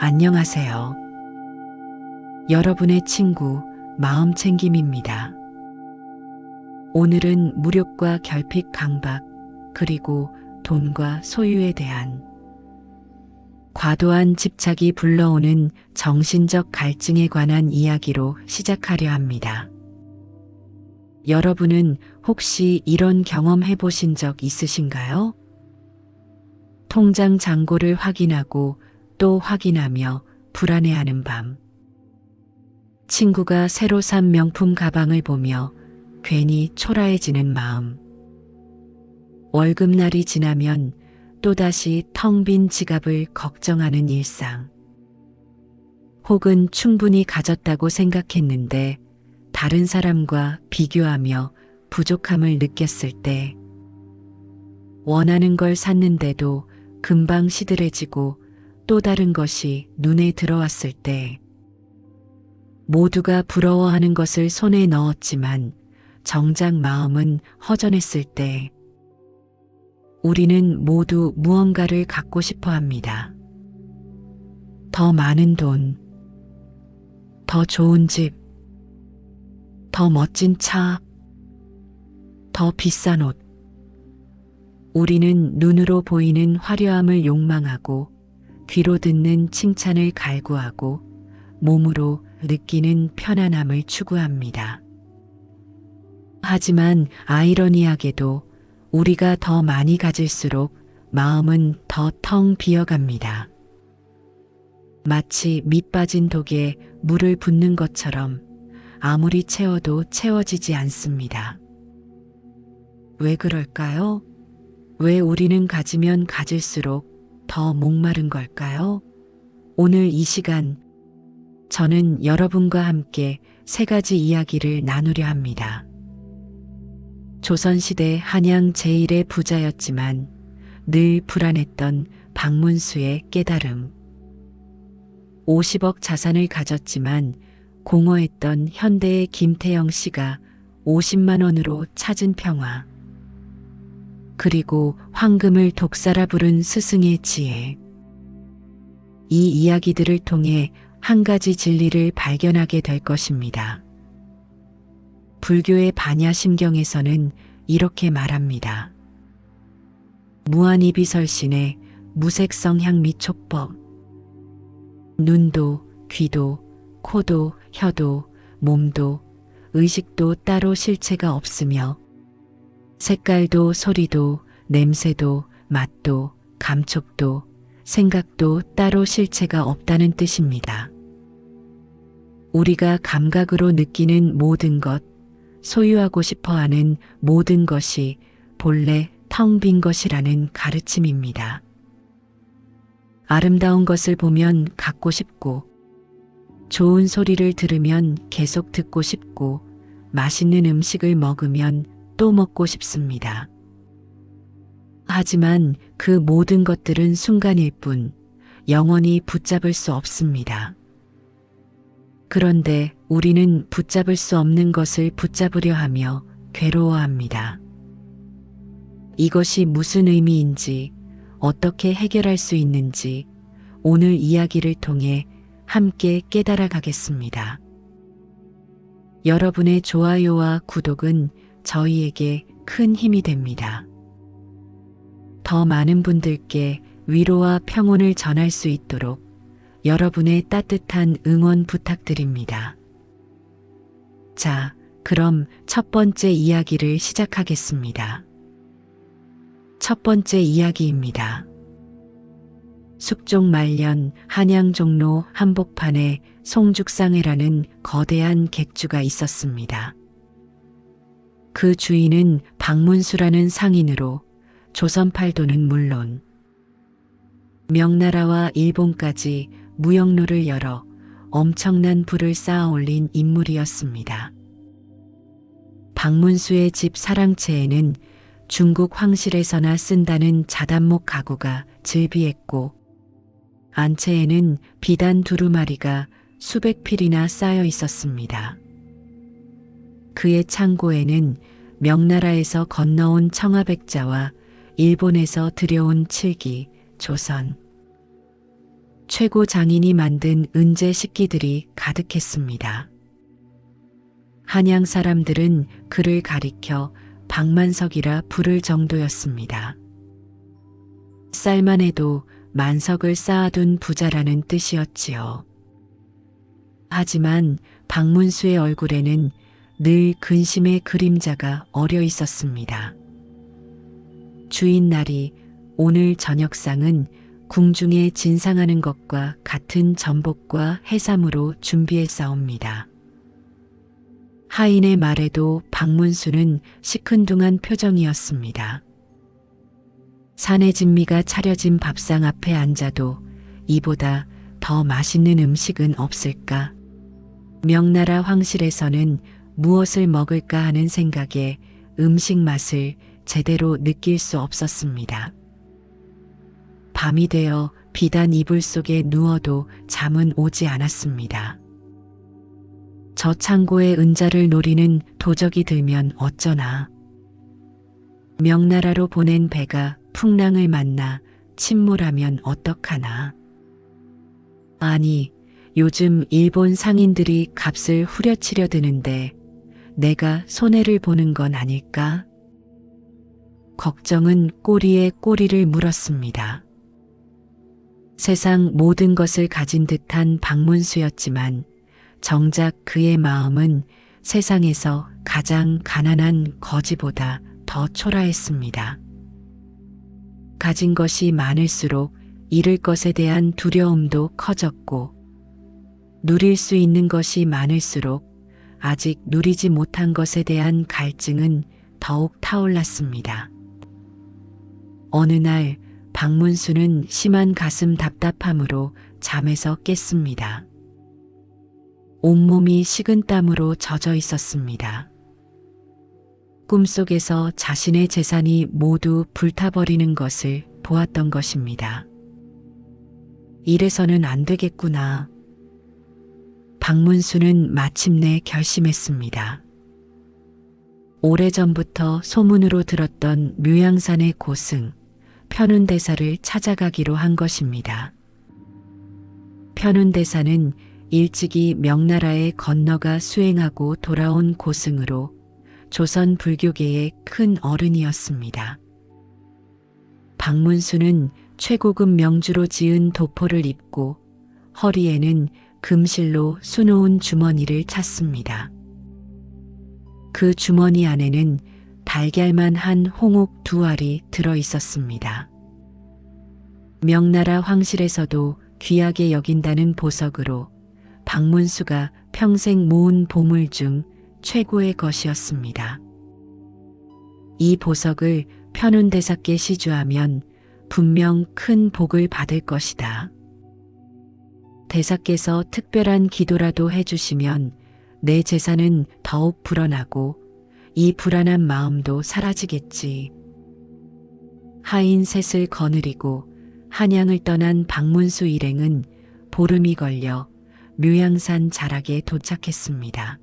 안녕하세요. 여러분의 친구 마음챙김입니다. 오늘은 무력과 결핍 강박, 그리고 돈과 소유에 대한 과도한 집착이 불러오는 정신적 갈증에 관한 이야기로 시작하려 합니다. 여러분은 혹시 이런 경험 해보신 적 있으신가요? 통장 잔고를 확인하고 또 확인하며 불안해하는 밤. 친구가 새로 산 명품 가방을 보며 괜히 초라해지는 마음. 월급날이 지나면 또다시 텅 빈 지갑을 걱정하는 일상. 혹은 충분히 가졌다고 생각했는데 다른 사람과 비교하며 부족함을 느꼈을 때, 원하는 걸 샀는데도 금방 시들해지고 또 다른 것이 눈에 들어왔을 때, 모두가 부러워하는 것을 손에 넣었지만 정작 마음은 허전했을 때, 우리는 모두 무언가를 갖고 싶어 합니다. 더 많은 돈, 더 좋은 집, 더 멋진 차, 더 비싼 옷. 우리는 눈으로 보이는 화려함을 욕망하고 귀로 듣는 칭찬을 갈구하고 몸으로 느끼는 편안함을 추구합니다. 하지만 아이러니하게도 우리가 더 많이 가질수록 마음은 더 텅 비어갑니다. 마치 밑 빠진 독에 물을 붓는 것처럼 아무리 채워도 채워지지 않습니다. 왜 그럴까요? 왜 우리는 가지면 가질수록 더 목마른 걸까요? 오늘 이 시간, 저는 여러분과 함께 세 가지 이야기를 나누려 합니다. 조선시대 한양 제1의 부자였지만 늘 불안했던 박문수의 깨달음. 50억 자산을 가졌지만 공허했던 현대의 김태영 씨가 50만 원으로 찾은 평화. 그리고 황금을 독사라 부른 스승의 지혜. 이 이야기들을 통해 한 가지 진리를 발견하게 될 것입니다. 불교의 반야심경에서는 이렇게 말합니다. 무한이비설신의 무색성향 및 촉법. 눈도, 귀도, 코도, 혀도, 몸도, 의식도 따로 실체가 없으며 색깔도, 소리도, 냄새도, 맛도, 감촉도, 생각도 따로 실체가 없다는 뜻입니다. 우리가 감각으로 느끼는 모든 것, 소유하고 싶어하는 모든 것이 본래 텅 빈 것이라는 가르침입니다. 아름다운 것을 보면 갖고 싶고, 좋은 소리를 들으면 계속 듣고 싶고, 맛있는 음식을 먹으면 또 먹고 싶습니다. 하지만 그 모든 것들은 순간일 뿐 영원히 붙잡을 수 없습니다. 그런데 우리는 붙잡을 수 없는 것을 붙잡으려 하며 괴로워합니다. 이것이 무슨 의미인지, 어떻게 해결할 수 있는지 오늘 이야기를 통해 함께 깨달아 가겠습니다. 여러분의 좋아요와 구독은 저희에게 큰 힘이 됩니다. 더 많은 분들께 위로와 평온을 전할 수 있도록 여러분의 따뜻한 응원 부탁드립니다. 자, 그럼 첫 번째 이야기를 시작하겠습니다. 첫 번째 이야기입니다. 숙종 말년 한양 종로 한복판에 송죽상회라는 거대한 객주가 있었습니다. 그 주인은 박문수라는 상인으로 조선팔도는 물론 명나라와 일본까지 무역로를 열어 엄청난 부를 쌓아 올린 인물이었습니다. 박문수의 집 사랑채에는 중국 황실에서나 쓴다는 자단목 가구가 즐비했고, 안채에는 비단 두루마리가 수백 필이나 쌓여 있었습니다. 그의 창고에는 명나라에서 건너온 청아백자와 일본에서 들여온 칠기, 조선, 최고 장인이 만든 은재 식기들이 가득했습니다. 한양 사람들은 그를 가리켜 박만석이라 부를 정도였습니다. 쌀만 해도 만석을 쌓아둔 부자라는 뜻이었지요. 하지만 박문수의 얼굴에는 늘 근심의 그림자가 어려 있었습니다. 주인날이 오늘 저녁상은 궁중에 진상하는 것과 같은 전복과 해삼으로 준비했사옵니다. 하인의 말에도 박문수는 시큰둥한 표정이었습니다. 사내 진미가 차려진 밥상 앞에 앉아도 이보다 더 맛있는 음식은 없을까? 명나라 황실에서는 무엇을 먹을까 하는 생각에 음식 맛을 제대로 느낄 수 없었습니다. 밤이 되어 비단 이불 속에 누워도 잠은 오지 않았습니다. 저 창고에 은자를 노리는 도적이 들면 어쩌나. 명나라로 보낸 배가 풍랑을 만나 침몰하면 어떡하나. 아니, 요즘 일본 상인들이 값을 후려치려 드는데 내가 손해를 보는 건 아닐까? 걱정은 꼬리에 꼬리를 물었습니다. 세상 모든 것을 가진 듯한 박문수였지만 정작 그의 마음은 세상에서 가장 가난한 거지보다 더 초라했습니다. 가진 것이 많을수록 잃을 것에 대한 두려움도 커졌고, 누릴 수 있는 것이 많을수록 아직 누리지 못한 것에 대한 갈증은 더욱 타올랐습니다. 어느 날 박문수는 심한 가슴 답답함으로 잠에서 깼습니다. 온몸이 식은땀으로 젖어 있었습니다. 꿈속에서 자신의 재산이 모두 불타버리는 것을 보았던 것입니다. 이래서는 안 되겠구나. 박문수는 마침내 결심했습니다. 오래전부터 소문으로 들었던 묘양산의 고승, 편운대사를 찾아가기로 한 것입니다. 편운대사는 일찍이 명나라에 건너가 수행하고 돌아온 고승으로 조선 불교계의 큰 어른이었습니다. 박문수는 최고급 명주로 지은 도포를 입고 허리에는 금실로 수놓은 주머니를 찼습니다. 그 주머니 안에는 달걀만 한 홍옥 2알이 들어 있었습니다. 명나라 황실에서도 귀하게 여긴다는 보석으로 박문수가 평생 모은 보물 중 최고의 것이었습니다. 이 보석을 편운대사께 시주하면 분명 큰 복을 받을 것이다. 대사께서 특별한 기도라도 해주시면 내 재산은 더욱 불어나고 이 불안한 마음도 사라지겠지. 하인 셋을 거느리고 한양을 떠난 박문수 일행은 보름이 걸려 묘양산 자락에 도착했습니다.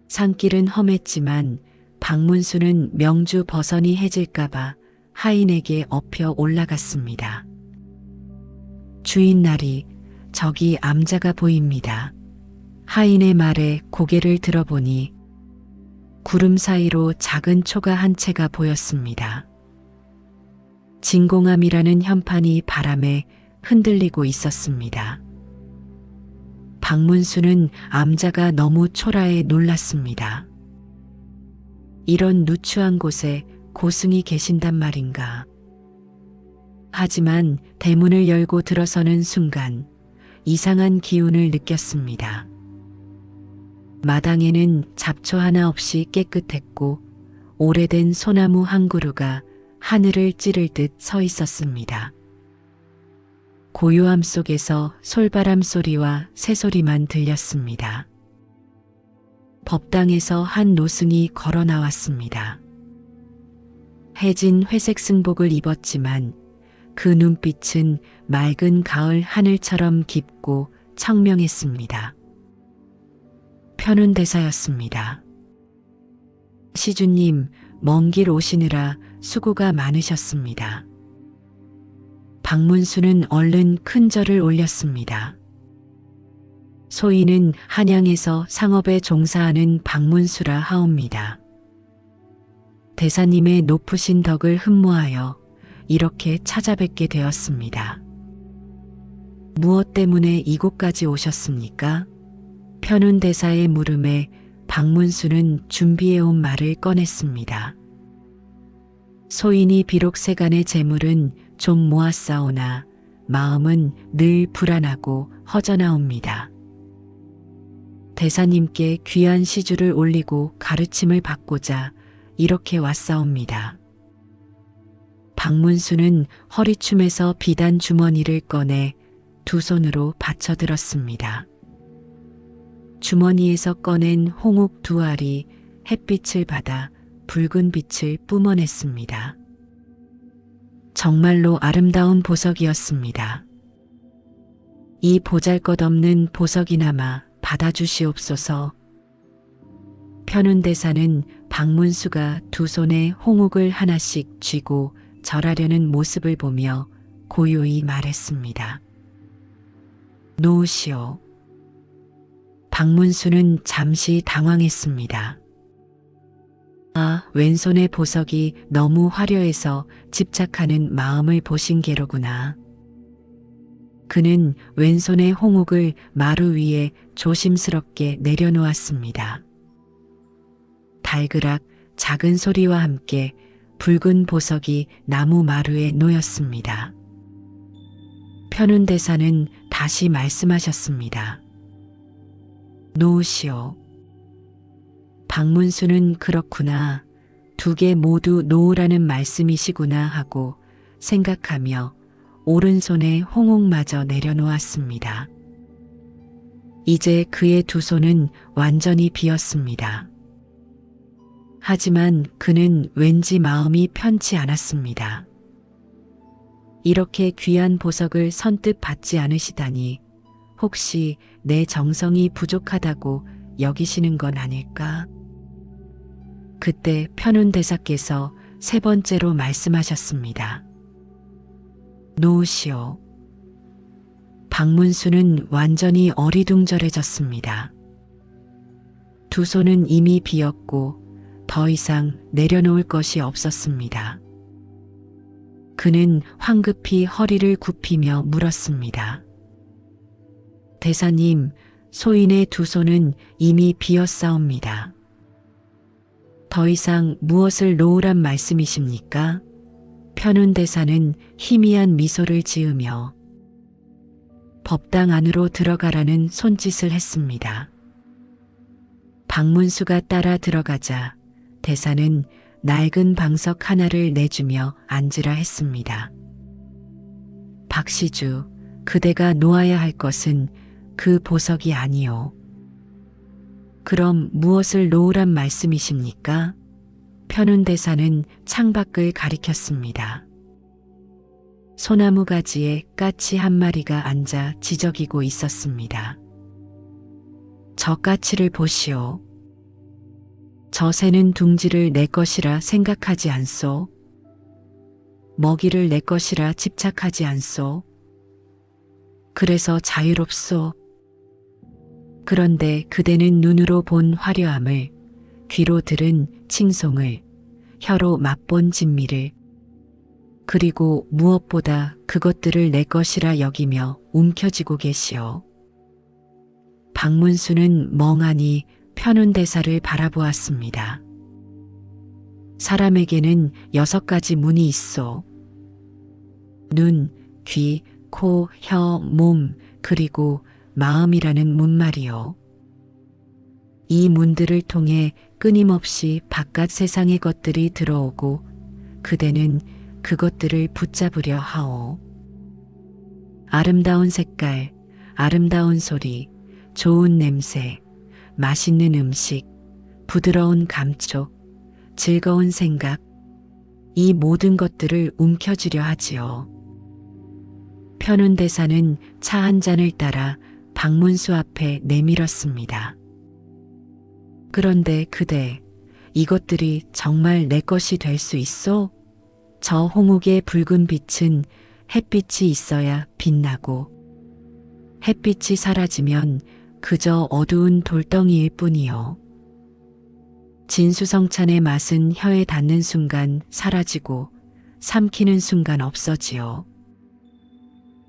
산길은 험했지만 박문수는 명주 버선이 해질까봐 하인에게 엎혀 올라갔습니다. 주인날이 저기 암자가 보입니다. 하인의 말에 고개를 들어보니 구름 사이로 작은 초가 한 채가 보였습니다. 진공암이라는 현판이 바람에 흔들리고 있었습니다. 박문수는 암자가 너무 초라해 놀랐습니다. 이런 누추한 곳에 고승이 계신단 말인가. 하지만 대문을 열고 들어서는 순간 이상한 기운을 느꼈습니다. 마당에는 잡초 하나 없이 깨끗했고 오래된 소나무 한 그루가 하늘을 찌를 듯 서 있었습니다. 고요함 속에서 솔바람 소리와 새소리만 들렸습니다. 법당에서 한 노승이 걸어 나왔습니다. 해진 회색 승복을 입었지만 그 눈빛은 맑은 가을 하늘처럼 깊고 청명했습니다. 편운대사였습니다. 시주님, 먼 길 오시느라 수고가 많으셨습니다. 박문수는 얼른 큰 절을 올렸습니다. 소인은 한양에서 상업에 종사하는 박문수라 하옵니다. 대사님의 높으신 덕을 흠모하여 이렇게 찾아뵙게 되었습니다. 무엇 때문에 이곳까지 오셨습니까? 편운대사의 물음에 박문수는 준비해온 말을 꺼냈습니다. 소인이 비록 세간의 재물은 좀 모았사오나 마음은 늘 불안하고 허전하옵니다. 대사님께 귀한 시주를 올리고 가르침을 받고자 이렇게 왔사옵니다. 박문수는 허리춤에서 비단 주머니를 꺼내 두 손으로 받쳐들었습니다. 주머니에서 꺼낸 홍옥 두 알이 햇빛을 받아 붉은 빛을 뿜어냈습니다. 정말로 아름다운 보석이었습니다. 이 보잘것없는 보석이나마 받아주시옵소서. 편운대사는 박문수가 두 손에 홍옥을 하나씩 쥐고 절하려는 모습을 보며 고요히 말했습니다. 놓으시오. 박문수는 잠시 당황했습니다. 아, 왼손의 보석이 너무 화려해서 집착하는 마음을 보신 게로구나. 그는 왼손의 홍옥을 마루 위에 조심스럽게 내려놓았습니다. 달그락 작은 소리와 함께 붉은 보석이 나무 마루에 놓였습니다. 편운대사는 다시 말씀하셨습니다. 놓으시오. 박문수는 그렇구나. 두 개 모두 놓으라는 말씀이시구나 하고 생각하며 오른손에 홍옥마저 내려놓았습니다. 이제 그의 두 손은 완전히 비었습니다. 하지만 그는 왠지 마음이 편치 않았습니다. 이렇게 귀한 보석을 선뜻 받지 않으시다니 혹시 내 정성이 부족하다고 여기시는 건 아닐까? 그때 편운대사께서 세 번째로 말씀하셨습니다. 놓으시오. 박문수는 완전히 어리둥절해졌습니다. 두 손은 이미 비었고 더 이상 내려놓을 것이 없었습니다. 그는 황급히 허리를 굽히며 물었습니다. 대사님, 소인의 두 손은 이미 비었사옵니다. 더 이상 무엇을 놓으란 말씀이십니까? 편운대사는 희미한 미소를 지으며 법당 안으로 들어가라는 손짓을 했습니다. 박문수가 따라 들어가자 대사는 낡은 방석 하나를 내주며 앉으라 했습니다. 박시주, 그대가 놓아야 할 것은 그 보석이 아니오. 그럼 무엇을 놓으란 말씀이십니까? 편운대사는 창밖을 가리켰습니다. 소나무 가지에 까치 한 마리가 앉아 지저귀고 있었습니다. 저 까치를 보시오. 저 새는 둥지를 내 것이라 생각하지 않소. 먹이를 내 것이라 집착하지 않소. 그래서 자유롭소. 그런데 그대는 눈으로 본 화려함을, 귀로 들은 칭송을, 혀로 맛본 진미를, 그리고 무엇보다 그것들을 내 것이라 여기며 움켜쥐고 계시오. 박문수는 멍하니 편운대사를 바라보았습니다. 사람에게는 6가지 문이 있소. 눈, 귀, 코, 혀, 몸, 그리고 마음이라는 문말이요. 이 문들을 통해 끊임없이 바깥 세상의 것들이 들어오고 그대는 그것들을 붙잡으려 하오. 아름다운 색깔, 아름다운 소리, 좋은 냄새, 맛있는 음식, 부드러운 감촉, 즐거운 생각, 이 모든 것들을 움켜쥐려 하지요. 편운대사는 차 한 잔을 따라 박문수 앞에 내밀었습니다. 그런데 그대, 이것들이 정말 내 것이 될 수 있소? 저 홍옥의 붉은 빛은 햇빛이 있어야 빛나고 햇빛이 사라지면 그저 어두운 돌덩이일 뿐이요. 진수성찬의 맛은 혀에 닿는 순간 사라지고 삼키는 순간 없어지요.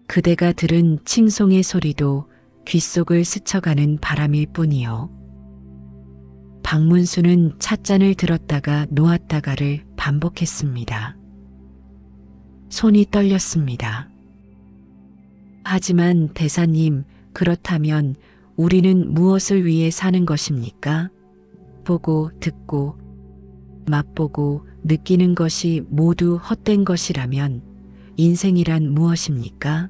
그대가 들은 칭송의 소리도 귓속을 스쳐가는 바람일 뿐이요. 박문수는 찻잔을 들었다가 놓았다가를 반복했습니다. 손이 떨렸습니다. 하지만 대사님, 그렇다면 우리는 무엇을 위해 사는 것입니까? 보고 듣고 맛보고 느끼는 것이 모두 헛된 것이라면 인생이란 무엇입니까?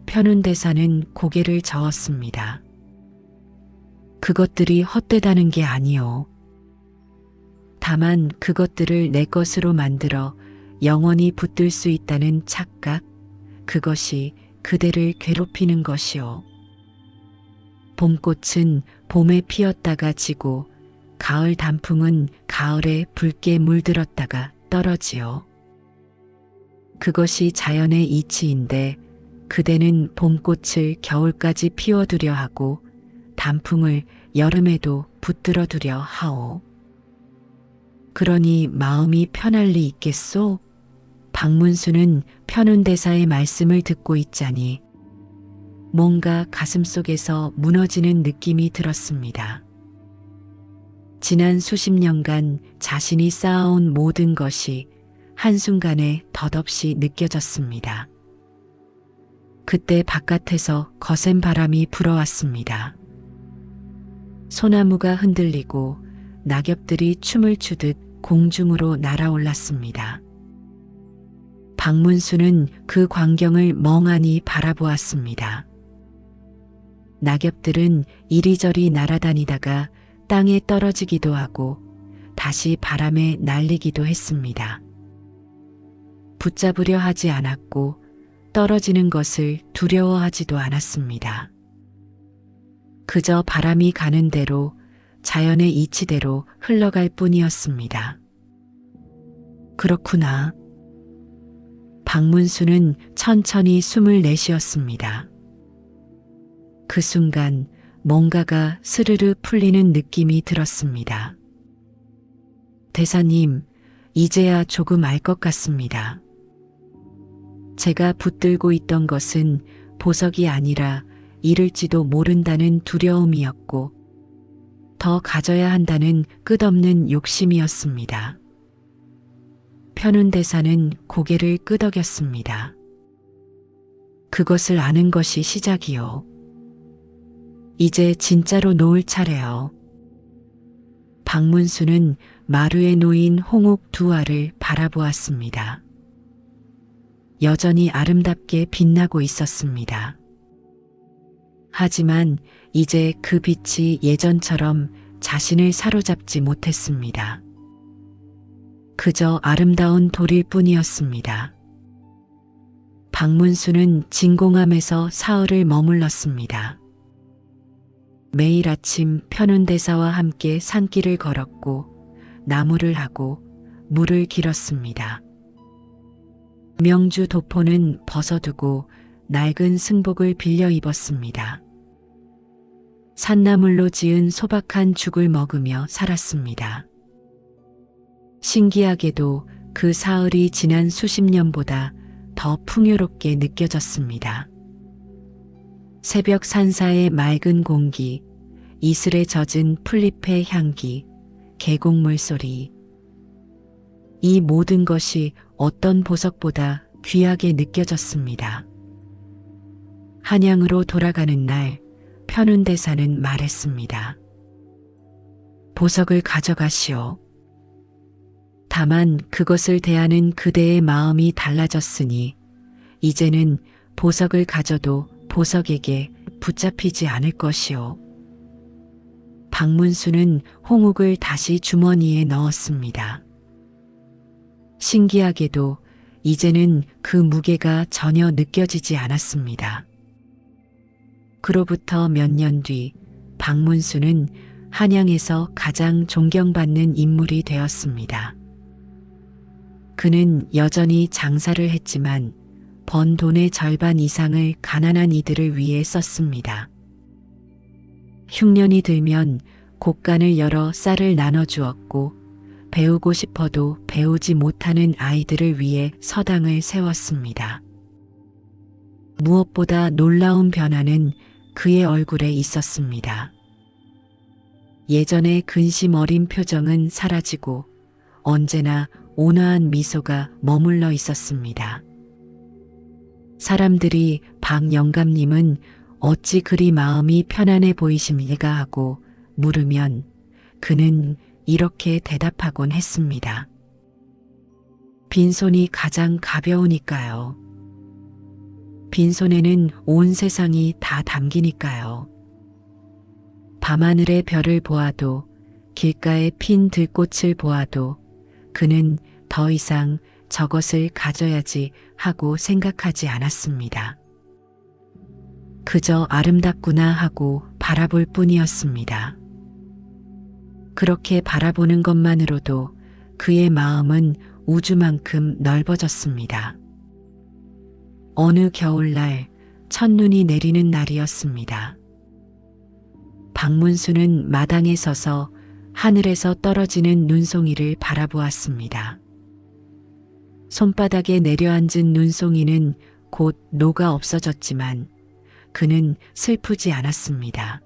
편운대사는 고개를 저었습니다. 그것들이 헛되다는 게 아니요. 다만 그것들을 내 것으로 만들어 영원히 붙들 수 있다는 착각, 그것이 그대를 괴롭히는 것이요. 봄꽃은 봄에 피었다가 지고 가을 단풍은 가을에 붉게 물들었다가 떨어지요. 그것이 자연의 이치인데 그대는 봄꽃을 겨울까지 피워두려 하고 단풍을 여름에도 붙들어 두려 하오. 그러니 마음이 편할 리 있겠소? 박문수는 편운대사의 말씀을 듣고 있자니 뭔가 가슴속에서 무너지는 느낌이 들었습니다. 지난 수십 년간 자신이 쌓아온 모든 것이 한순간에 덧없이 느껴졌습니다. 그때 바깥에서 거센 바람이 불어왔습니다. 소나무가 흔들리고 낙엽들이 춤을 추듯 공중으로 날아올랐습니다. 박문수는 그 광경을 멍하니 바라보았습니다. 낙엽들은 이리저리 날아다니다가 땅에 떨어지기도 하고 다시 바람에 날리기도 했습니다. 붙잡으려 하지 않았고 떨어지는 것을 두려워하지도 않았습니다. 그저 바람이 가는 대로 자연의 이치대로 흘러갈 뿐이었습니다. 그렇구나. 박문수는 천천히 숨을 내쉬었습니다. 그 순간 뭔가가 스르르 풀리는 느낌이 들었습니다. 대사님, 이제야 조금 알 것 같습니다. 제가 붙들고 있던 것은 보석이 아니라 잃을지도 모른다는 두려움이었고 더 가져야 한다는 끝없는 욕심이었습니다. 편운대사는 고개를 끄덕였습니다. 그것을 아는 것이 시작이요. 이제 진짜로 놓을 차례요. 박문수는 마루에 놓인 홍옥 두 알을 바라보았습니다. 여전히 아름답게 빛나고 있었습니다. 하지만 이제 그 빛이 예전처럼 자신을 사로잡지 못했습니다. 그저 아름다운 돌일 뿐이었습니다. 박문수는 진공함에서 사흘을 머물렀습니다. 매일 아침 편운대사와 함께 산길을 걸었고 나무를 하고 물을 길었습니다. 명주 도포는 벗어두고 낡은 승복을 빌려 입었습니다. 산나물로 지은 소박한 죽을 먹으며 살았습니다. 신기하게도 그 사흘이 지난 수십 년보다 더 풍요롭게 느껴졌습니다. 새벽 산사의 맑은 공기, 이슬에 젖은 풀잎의 향기, 계곡물 소리. 이 모든 것이 어떤 보석보다 귀하게 느껴졌습니다. 한양으로 돌아가는 날 편운대사는 말했습니다. 보석을 가져가시오. 다만 그것을 대하는 그대의 마음이 달라졌으니 이제는 보석을 가져도 보석에게 붙잡히지 않을 것이오. 박문수는 홍옥을 다시 주머니에 넣었습니다. 신기하게도 이제는 그 무게가 전혀 느껴지지 않았습니다. 그로부터 몇 년 뒤 박문수는 한양에서 가장 존경받는 인물이 되었습니다. 그는 여전히 장사를 했지만 번 돈의 절반 이상을 가난한 이들을 위해 썼습니다. 흉년이 들면 곡간을 열어 쌀을 나눠주었고 배우고 싶어도 배우지 못하는 아이들을 위해 서당을 세웠습니다. 무엇보다 놀라운 변화는 그의 얼굴에 있었습니다. 예전의 근심 어린 표정은 사라지고 언제나 온화한 미소가 머물러 있었습니다. 사람들이 박 영감님은 어찌 그리 마음이 편안해 보이십니까 하고 물으면 그는 이렇게 대답하곤 했습니다. 빈손이 가장 가벼우니까요. 빈손에는 온 세상이 다 담기니까요. 밤하늘의 별을 보아도 길가의 핀 들꽃을 보아도 그는 더 이상 저것을 가져야지 하고 생각하지 않았습니다. 그저 아름답구나 하고 바라볼 뿐이었습니다. 그렇게 바라보는 것만으로도 그의 마음은 우주만큼 넓어졌습니다. 어느 겨울날 첫눈이 내리는 날이었습니다. 박문수는 마당에 서서 하늘에서 떨어지는 눈송이를 바라보았습니다. 손바닥에 내려앉은 눈송이는 곧 녹아 없어졌지만 그는 슬프지 않았습니다.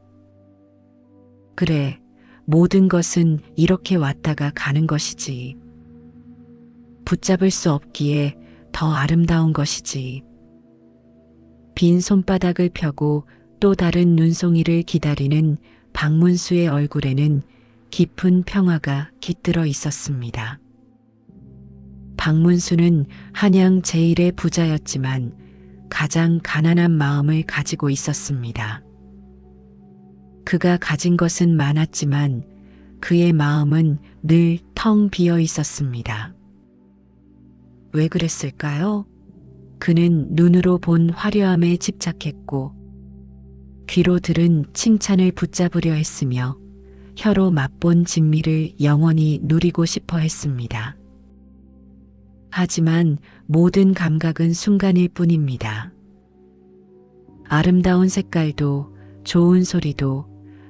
그래, 모든 것은 이렇게 왔다가 가는 것이지. 붙잡을 수 없기에 더 아름다운 것이지. 빈 손바닥을 펴고 또 다른 눈송이를 기다리는 박문수의 얼굴에는 깊은 평화가 깃들어 있었습니다. 박문수는 한양 제1의 부자였지만 가장 가난한 마음을 가지고 있었습니다. 그가 가진 것은 많았지만 그의 마음은 늘 텅 비어 있었습니다. 왜 그랬을까요? 그는 눈으로 본 화려함에 집착했고 귀로 들은 칭찬을 붙잡으려 했으며 혀로 맛본 진미를 영원히 누리고 싶어 했습니다. 하지만 모든 감각은 순간일 뿐입니다. 아름다운 색깔도 좋은 소리도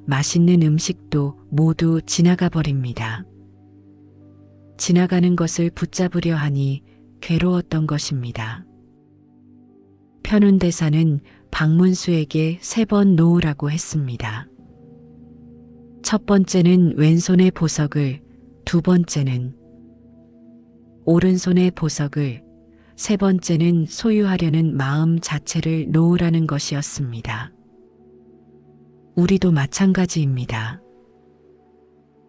맛있는 음식도 모두 지나가 버립니다. 지나가는 것을 붙잡으려 하니 괴로웠던 것입니다. 편운대사는 박문수에게 3번 놓으라고 했습니다. 첫 번째는 왼손의 보석을, 두 번째는 오른손의 보석을, 세 번째는 소유하려는 마음 자체를 놓으라는 것이었습니다. 우리도 마찬가지입니다.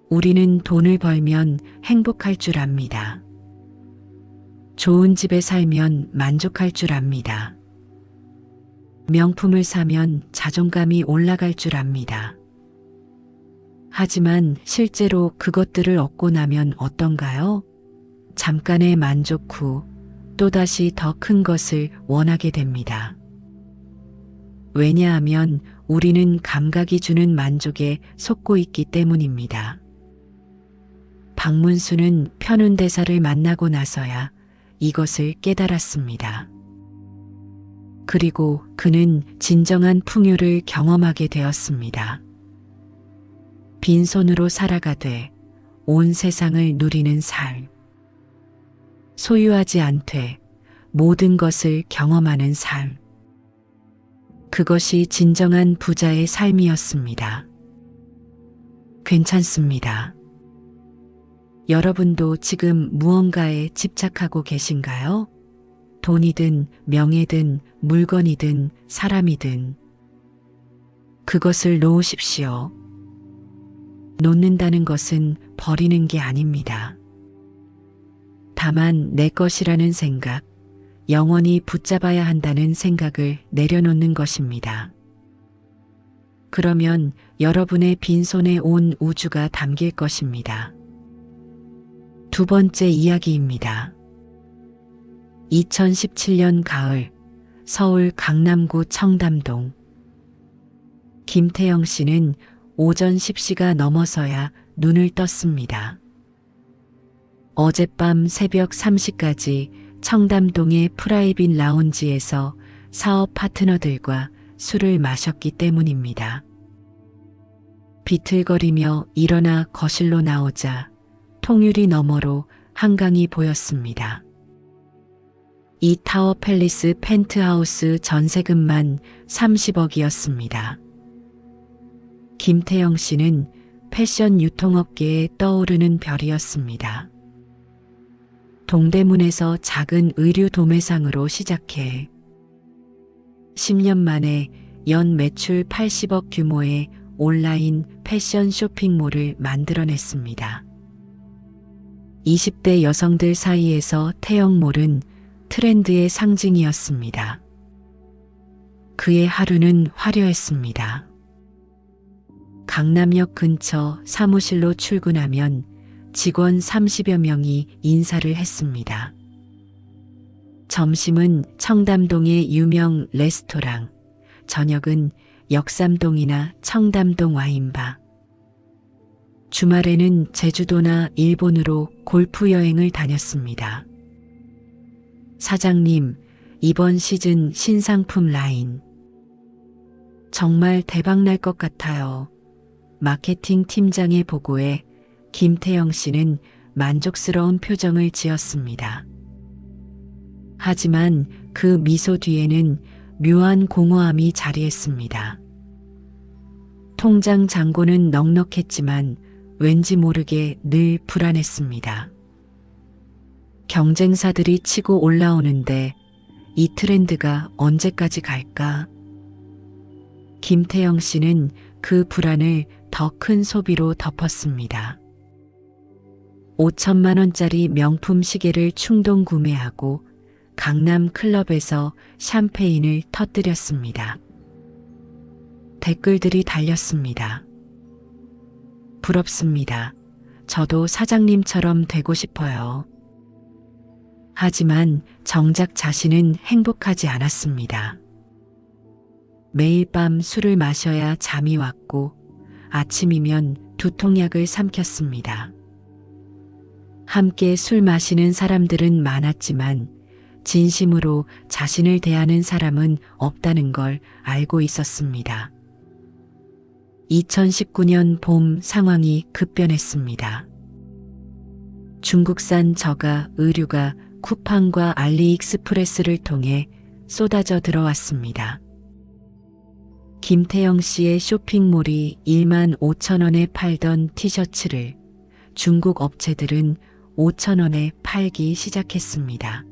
우리는 돈을 벌면 행복할 줄 압니다. 좋은 집에 살면 만족할 줄 압니다. 명품을 사면 자존감이 올라갈 줄 압니다. 하지만 실제로 그것들을 얻고 나면 어떤가요? 잠깐의 만족 후 또다시 더 큰 것을 원하게 됩니다. 왜냐하면 우리는 감각이 주는 만족에 속고 있기 때문입니다. 박문수는 편운대사를 만나고 나서야 이것을 깨달았습니다. 그리고 그는 진정한 풍요를 경험하게 되었습니다. 빈손으로 살아가되 온 세상을 누리는 삶. 소유하지 않되 모든 것을 경험하는 삶. 그것이 진정한 부자의 삶이었습니다. 괜찮습니다. 여러분도 지금 무언가에 집착하고 계신가요? 돈이든 명예든 물건이든 사람이든 그것을 놓으십시오. 놓는다는 것은 버리는 게 아닙니다. 다만 내 것이라는 생각, 영원히 붙잡아야 한다는 생각을 내려놓는 것입니다. 그러면 여러분의 빈손에 온 우주가 담길 것입니다. 두 번째 이야기입니다. 2017년 가을, 서울 강남구 청담동. 김태영 씨는 오전 10시가 넘어서야 눈을 떴습니다. 어젯밤 새벽 3시까지 청담동의 프라이빗 라운지에서 사업 파트너들과 술을 마셨기 때문입니다. 비틀거리며 일어나 거실로 나오자 통유리 너머로 한강이 보였습니다. 이 타워 팰리스 펜트하우스 전세금만 30억이었습니다. 김태영 씨는 패션 유통업계에 떠오르는 별이었습니다. 동대문에서 작은 의류 도매상으로 시작해 10년 만에 연 매출 80억 규모의 온라인 패션 쇼핑몰을 만들어냈습니다. 20대 여성들 사이에서 태영몰은 트렌드의 상징이었습니다. 그의 하루는 화려했습니다. 강남역 근처 사무실로 출근하면 직원 30여 명이 인사를 했습니다. 점심은 청담동의 유명 레스토랑, 저녁은 역삼동이나 청담동 와인바. 주말에는 제주도나 일본으로 골프 여행을 다녔습니다. 사장님, 이번 시즌 신상품 라인 정말 대박날 것 같아요. 마케팅 팀장의 보고에 김태영 씨는 만족스러운 표정을 지었습니다. 하지만 그 미소 뒤에는 묘한 공허함이 자리했습니다. 통장 잔고는 넉넉했지만 왠지 모르게 늘 불안했습니다. 경쟁사들이 치고 올라오는데 이 트렌드가 언제까지 갈까? 김태영 씨는 그 불안을 더 큰 소비로 덮었습니다. 5천만 원짜리 명품 시계를 충동 구매하고 강남 클럽에서 샴페인을 터뜨렸습니다. 댓글들이 달렸습니다. 부럽습니다. 저도 사장님처럼 되고 싶어요. 하지만 정작 자신은 행복하지 않았습니다. 매일 밤 술을 마셔야 잠이 왔고 아침이면 두통약을 삼켰습니다. 함께 술 마시는 사람들은 많았지만 진심으로 자신을 대하는 사람은 없다는 걸 알고 있었습니다. 2019년 봄 상황이 급변했습니다. 중국산 저가 의류가 쿠팡과 알리익스프레스를 통해 쏟아져 들어왔습니다. 김태영 씨의 쇼핑몰이 1만 5천 원에 팔던 티셔츠를 중국 업체들은 5천 원에 팔기 시작했습니다.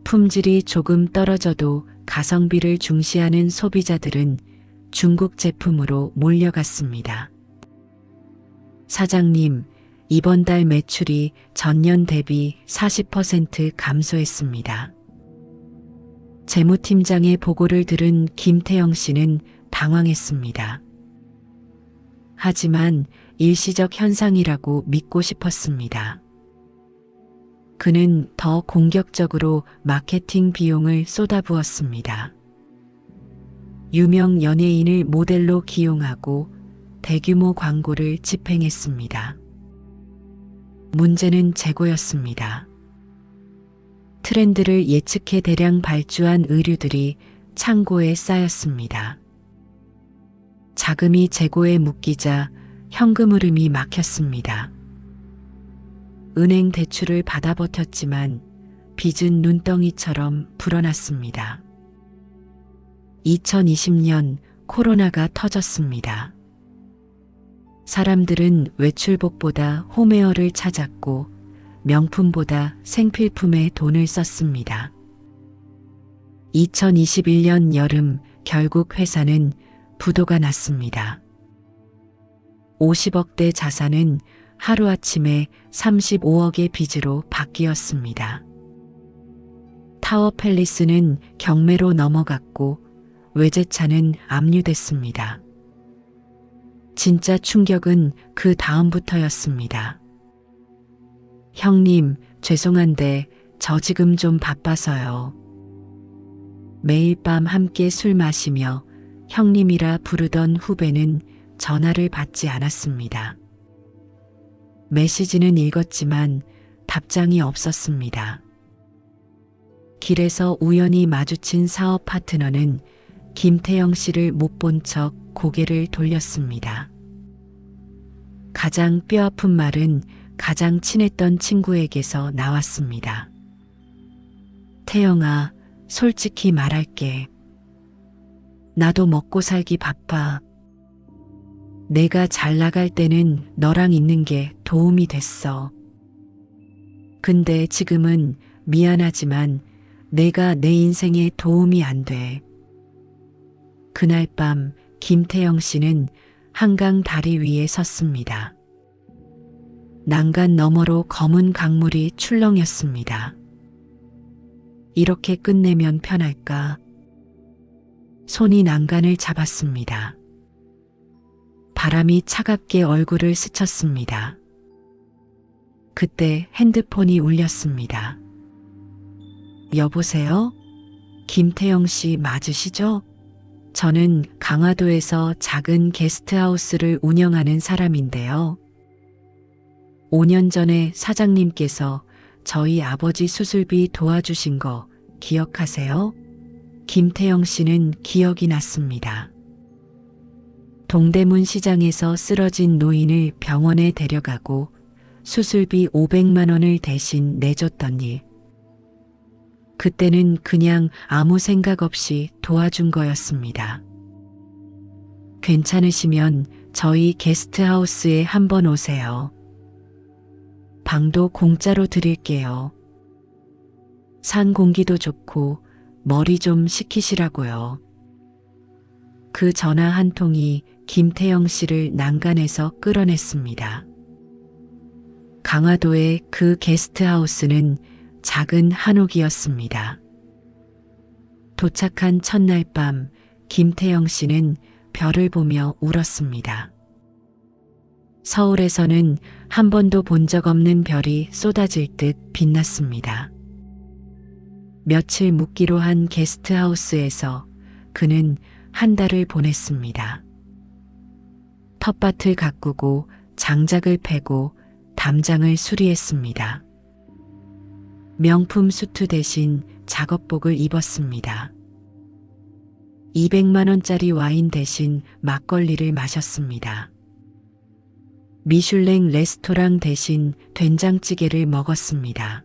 품질이 조금 떨어져도 가성비를 중시하는 소비자들은 중국 제품으로 몰려갔습니다. 사장님, 이번 달 매출이 전년 대비 40% 감소했습니다. 재무팀장의 보고를 들은 김태영 씨는 당황했습니다. 하지만 일시적 현상이라고 믿고 싶었습니다. 그는 더 공격적으로 마케팅 비용을 쏟아부었습니다. 유명 연예인을 모델로 기용하고 대규모 광고를 집행했습니다. 문제는 재고였습니다. 트렌드를 예측해 대량 발주한 의류들이 창고에 쌓였습니다. 자금이 재고에 묶이자 현금 흐름이 막혔습니다. 은행 대출을 받아 버텼지만 빚은 눈덩이처럼 불어났습니다. 2020년 코로나가 터졌습니다. 사람들은 외출복보다 홈웨어를 찾았고 명품보다 생필품에 돈을 썼습니다. 2021년 여름 결국 회사는 부도가 났습니다. 50억대 자산은 하루아침에 35억의 빚으로 바뀌었습니다. 타워 팰리스는 경매로 넘어갔고 외제차는 압류됐습니다. 진짜 충격은 그 다음부터였습니다. 형님, 죄송한데 저 지금 좀 바빠서요. 매일 밤 함께 술 마시며 형님이라 부르던 후배는 전화를 받지 않았습니다. 메시지는 읽었지만 답장이 없었습니다. 길에서 우연히 마주친 사업 파트너는 김태영 씨를 못 본 척 고개를 돌렸습니다. 가장 뼈아픈 말은 가장 친했던 친구에게서 나왔습니다. 태영아, 솔직히 말할게. 나도 먹고 살기 바빠. 내가 잘 나갈 때는 너랑 있는 게 도움이 됐어. 근데 지금은 미안하지만 내가 내 인생에 도움이 안 돼. 그날 밤 김태영 씨는 한강 다리 위에 섰습니다. 난간 너머로 검은 강물이 출렁였습니다. 이렇게 끝내면 편할까? 손이 난간을 잡았습니다. 바람이 차갑게 얼굴을 스쳤습니다. 그때 핸드폰이 울렸습니다. 여보세요? 김태영 씨 맞으시죠? 저는 강화도에서 작은 게스트하우스를 운영하는 사람인데요. 5년 전에 사장님께서 저희 아버지 수술비 도와주신 거 기억하세요? 김태영 씨는 기억이 났습니다. 동대문 시장에서 쓰러진 노인을 병원에 데려가고 수술비 500만 원을 대신 내줬던 일. 그때는 그냥 아무 생각 없이 도와준 거였습니다. 괜찮으시면 저희 게스트하우스에 한번 오세요. 방도 공짜로 드릴게요. 산 공기도 좋고 머리 좀 식히시라고요. 그 전화 한 통이 김태영 씨를 난간에서 끌어냈습니다. 강화도의 그 게스트하우스는 작은 한옥이었습니다. 도착한 첫날 밤 김태영 씨는 별을 보며 울었습니다. 서울에서는 한 번도 본 적 없는 별이 쏟아질 듯 빛났습니다. 며칠 묵기로 한 게스트하우스에서 그는 한 달을 보냈습니다. 텃밭을 가꾸고 장작을 패고 담장을 수리했습니다. 명품 수트 대신 작업복을 입었습니다. 200만 원짜리 와인 대신 막걸리를 마셨습니다. 미슐랭 레스토랑 대신 된장찌개를 먹었습니다.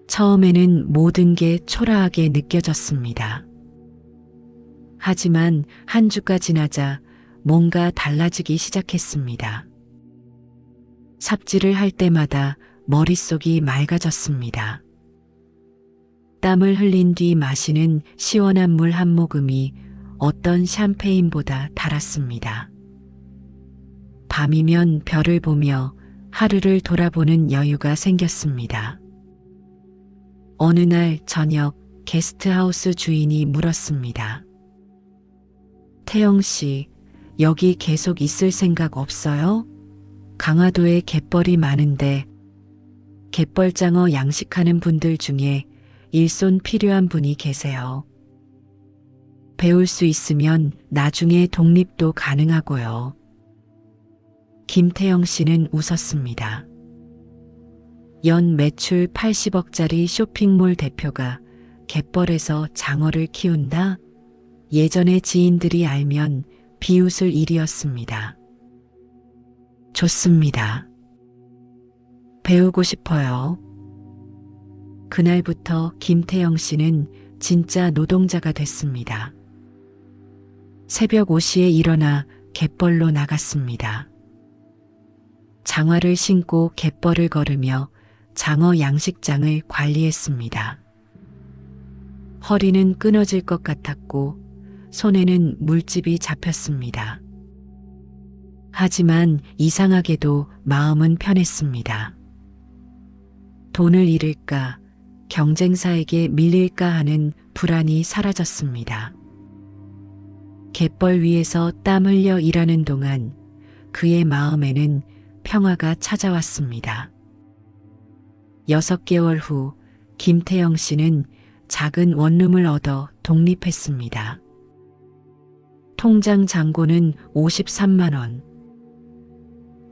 처음에는 모든 게 초라하게 느껴졌습니다. 하지만 한 주가 지나자 뭔가 달라지기 시작했습니다. 삽질을 할 때마다 머릿속이 맑아졌습니다. 땀을 흘린 뒤 마시는 시원한 물 한 모금이 어떤 샴페인보다 달았습니다. 밤이면 별을 보며 하루를 돌아보는 여유가 생겼습니다. 어느 날 저녁 게스트하우스 주인이 물었습니다. 태영 씨, 여기 계속 있을 생각 없어요? 강화도에 갯벌이 많은데 갯벌장어 양식하는 분들 중에 일손 필요한 분이 계세요. 배울 수 있으면 나중에 독립도 가능하고요. 김태영 씨는 웃었습니다. 연 매출 80억짜리 쇼핑몰 대표가 갯벌에서 장어를 키운다? 예전에 지인들이 알면 비웃을 일이었습니다. 좋습니다. 배우고 싶어요. 그날부터 김태영 씨는 진짜 노동자가 됐습니다. 새벽 5시에 일어나 갯벌로 나갔습니다. 장화를 신고 갯벌을 걸으며 장어 양식장을 관리했습니다. 허리는 끊어질 것 같았고 손에는 물집이 잡혔습니다. 하지만 이상하게도 마음은 편했습니다. 돈을 잃을까, 경쟁사에게 밀릴까 하는 불안이 사라졌습니다. 갯벌 위에서 땀 흘려 일하는 동안 그의 마음에는 평화가 찾아왔습니다. 6개월 후 김태영 씨는 작은 원룸을 얻어 독립했습니다. 통장 잔고는 53만 원.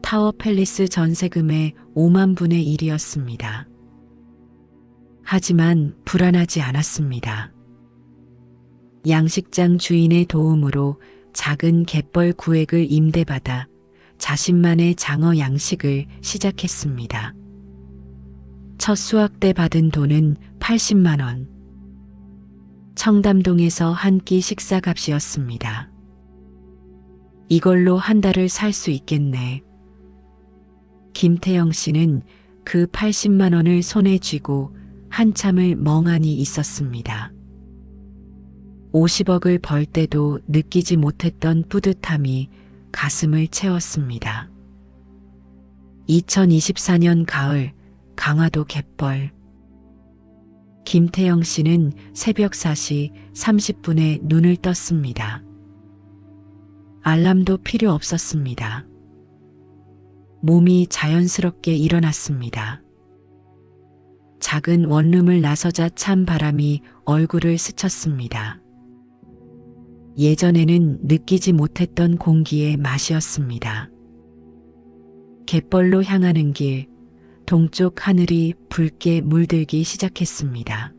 타워 팰리스 전세금의 5만 분의 1이었습니다. 하지만 불안하지 않았습니다. 양식장 주인의 도움으로 작은 갯벌 구획을 임대받아 자신만의 장어 양식을 시작했습니다. 첫 수확 때 받은 돈은 80만 원. 청담동에서 한 끼 식사값이었습니다. 이걸로 한 달을 살 수 있겠네. 김태영 씨는 그 80만 원을 손에 쥐고 한참을 멍하니 있었습니다. 50억을 벌 때도 느끼지 못했던 뿌듯함이 가슴을 채웠습니다. 2024년 가을 강화도 갯벌. 김태영 씨는 새벽 4시 30분에 눈을 떴습니다. 알람도 필요 없었습니다. 몸이 자연스럽게 일어났습니다. 작은 원룸을 나서자 찬 바람이 얼굴을 스쳤습니다. 예전에는 느끼지 못했던 공기의 맛이었습니다. 갯벌로 향하는 길, 동쪽 하늘이 붉게 물들기 시작했습니다.